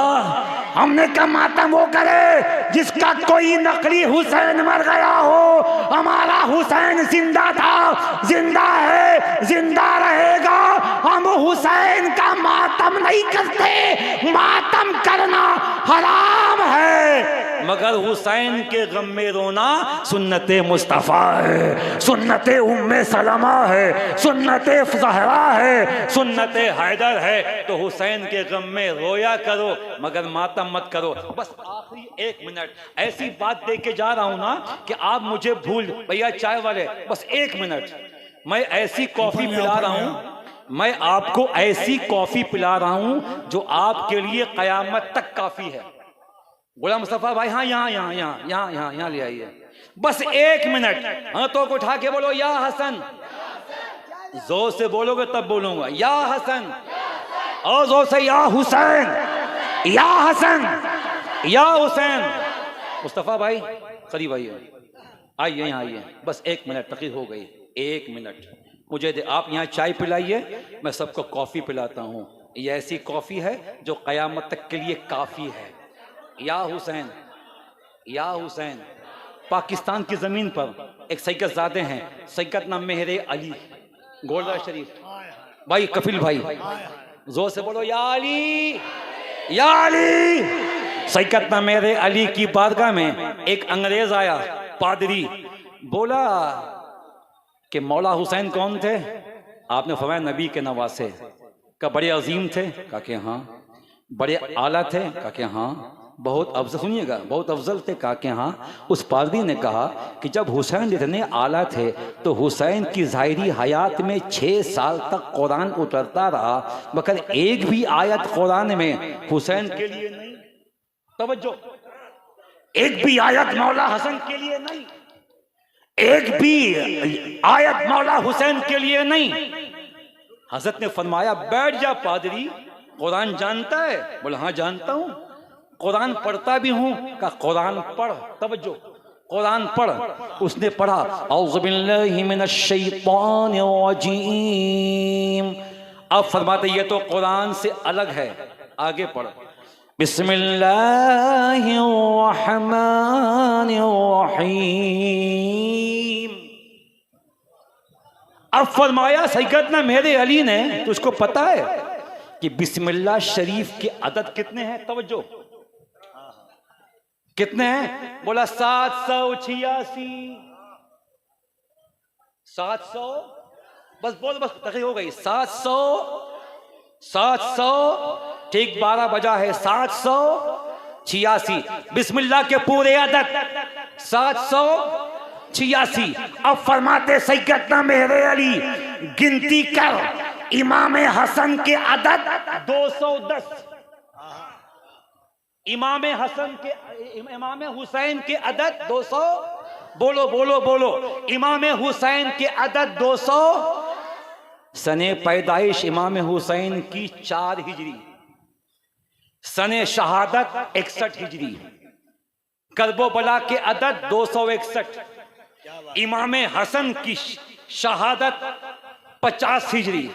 हमने कहा मातम वो करे जिसका कोई नकली हुसैन मर गया हो, हमारा हुसैन जिंदा था, जिंदा है, जिंदा रहेगा। हम हुसैन का मातम नहीं करते, मातम करना हराम है, मगर हुसैन के गम में रोना सुन्नत मुस्तफ़ा है, सुन्नत उम्मे सलमा है, सुन्नत ज़हरा है, सुन्नत हैदर है। तो हुसैन के गम में रोया करो मगर मातम मत करो। बस आखिरी 1 मिनट ऐसी बात दे के जा रहा हूं ना कि आप मुझे भूल, भैया चाय वाले बस 1 मिनट, मैं ऐसी कॉफी पिला रहा हूं, मैं आपको ऐसी कॉफी पिला रहा हूं जो आपके लिए कयामत तक काफी है। गुलाम मुस्तफा भाई, हाँ यहाँ यहाँ यहाँ यहाँ यहाँ यहाँ ले आइए, बस 1 मिनट। हाँ तो उठा के बोलो या हसन, जोर से बोलोगे तब बोलूंगा या हसन, और जोर से या हुसैन, या हसन, या हुसैन। मुस्तफा भाई करीब आइए, आइए यहाँ आइए, बस 1 मिनट तकलीफ हो गई, 1 मिनट मुझे दे। आप यहाँ चाय पिलाइए, मैं सबको कॉफी पिलाता हूँ। ये ऐसी कॉफी है जो कयामत तक के लिए काफी है। या हुसैन, या हुसैन। पाकिस्तान की जमीन पर एक सैयदजादे हैं, सैयद नाम मेहरे अली, गोलरा शरीफ भाई, कफिल भाई जोर से बोलो या अली, या अली। सैयद नाम मेहरे अली की बारगाह में एक अंग्रेज आया, पादरी, बोला कि मौला हुसैन कौन थे? आपने फरमाया नबी के नवासे। का बड़े अजीम थे? कहा कि हाँ। बड़े आला थे? कहा कि हाँ। बहुत अफजल, सुनिएगा, बहुत अफजल थे? कहा कि हाँ। उस पादरी ने कहा कि जब हुसैन इतने आला थे तो हुसैन की ज़ाहिरी हयात में 6 साल तक कुरान उतरता रहा, मगर एक भी आयत कुरान में हुसैन के लिए नहीं। तवज्जो, एक भी आयत मौला हसन के लिए नहीं, एक भी आयत मौला हुसैन के लिए नहीं। हजरत ने फरमाया बैठ जा पादरी, कुरान जानता है? बोला हाँ जानता हूँ, कुरान पढ़ता भी हूँ। का कुरान पढ़। तवज्जो, कुरान पढ़। उसने पढ़ा औज़ु बिल्लाहि मिनश शैतानिर रजीम। अब फरमाते ये तो कुरान से अलग है, आगे पढ़। बिस्मिल्लाहिर्रहमानिर्रहीम। अब फरमाया सैयदना मेरे अली ने, तो उसको पता है कि बिस्मिल्लाह शरीफ के अदद कितने हैं? तवज्जो, कितने हैं? बोला 786। 700, बस बोल, बस तकरीर हो गई। 700 ठीक 12 बजा है। 786 बिस्मिल्लाह के पूरे अदद 786। अब फरमाते सैयदना मेरे अली गिनती कर, इमाम हसन के अदद 210, इमाम हुसैन के अदद 200। बोलो बोलो बोलो, इमाम हुसैन के अदद 200। सने पैदाइश इमाम हुसैन की 4 हिजरी, सने शहादत 61 हिजरी, करबला के अदद 261, इमाम हसन की शहादत 50 हिजरी,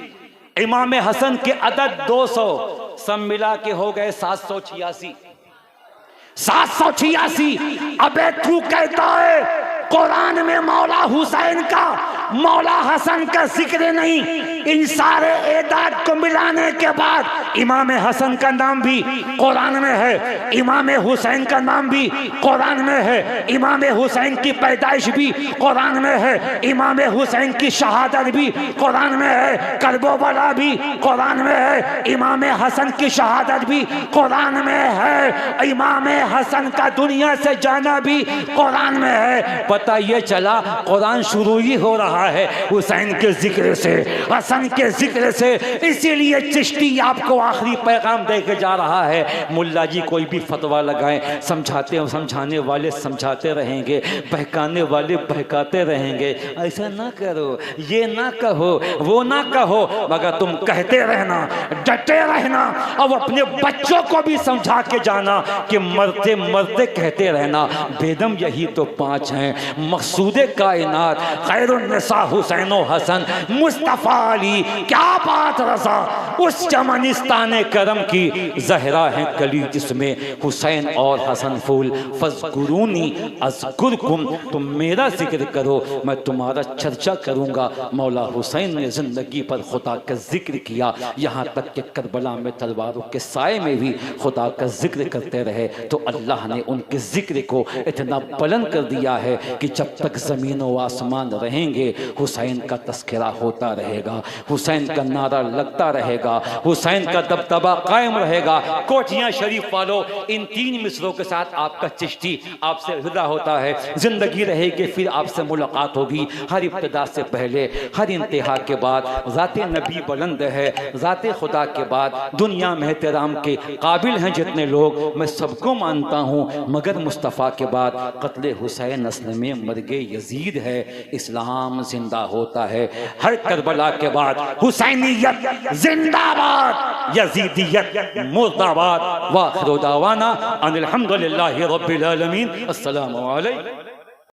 इमाम हसन के अदद 200, सब मिला के हो गए 786। 786। अबे तू कहता है कुरान में मौला हुसैन का, मौला हसन का जिक्र नहीं। इन सारे एदाद को मिलाने के बाद इमाम हसन का नाम भी कुरान में है, इमाम हुसैन का नाम भी कुरान में है, इमाम हुसैन की पैदाइश भी कुरान में है, इमाम हुसैन की शहादत भी कुरान में है, करबला भी कुरान में है, इमाम हसन की शहादत भी कुरान में है, इमाम हसन का दुनिया से जाना भी कुरान में है। पता ये चला कुरान शुरू ही हो रहा है हुसैन के जिक्र से, हसन के जिक्र से। इसीलिए चिश्ती आपको आखिरी पैगाम दे के जा रहा है। मुल्ला जी कोई भी फतवा लगाएं, समझाने वाले समझाते रहेंगे, बहकाने वाले बहकाते रहेंगे। ऐसा ना करो, ये ना कहो, वो ना कहो, मगर तुम कहते रहना, डटे रहना, और अपने बच्चों को भी समझा के जाना कि मरते मरते कहते रहना बेदम यही तो 5 हैं, मकसूदे कायनात खैरुन्निसा हुसैन हसन मुस्तफ़ा अली। क्या बात रज़ा, उस चमनिस्तान करम की ज़हरा है कली जिसमें हुसैन और हसन फूल। फज़कुरूनी अज़कुरकुम, तुम मेरा जिक्र करो मैं तुम्हारा चर्चा करूँगा। मौला हुसैन ने ज़िंदगी पर खुदा का जिक्र किया, यहाँ तक कि करबला में तलवारों के साए में भी खुदा का जिक्र करते रहे। तो अल्लाह ने उनके जिक्र को इतना बुलंद कर दिया है कि जब तक ज़मीन व आसमान रहेंगे हुसैन का तस्करा होता रहेगा, हुसैन का नारा लगता रहेगा, हुसैन का दबदबा कायम रहेगा। कोठियाँ शरीफ वालों, इन 3 मिसरों के साथ आपका चिश्ती आपसे विदा होता है। ज़िंदगी रहेगी फिर आपसे मुलाकात होगी। हर इब्तिदा से पहले, हर इंतहा के बाद ज़ाते नबी बुलंद है, ज़ाते खुदा के बाद दुनिया में एहतराम के काबिल हैं जितने लोग, मैं सबको मानता हूँ, मगर मुस्तफ़ा के बाद कत्ले हुसैन नस्ल में मर्गे यजीद है। इस्लाम जिंदा होता है। हर करबला के बाद हुसैनियत जिंदाबाद, यजीदियत मुर्दाबाद। वाखिर दावाना अनिल हम्दुलिल्लाहि रब्बिल आलमीन। अस्सलामु अलैकुम।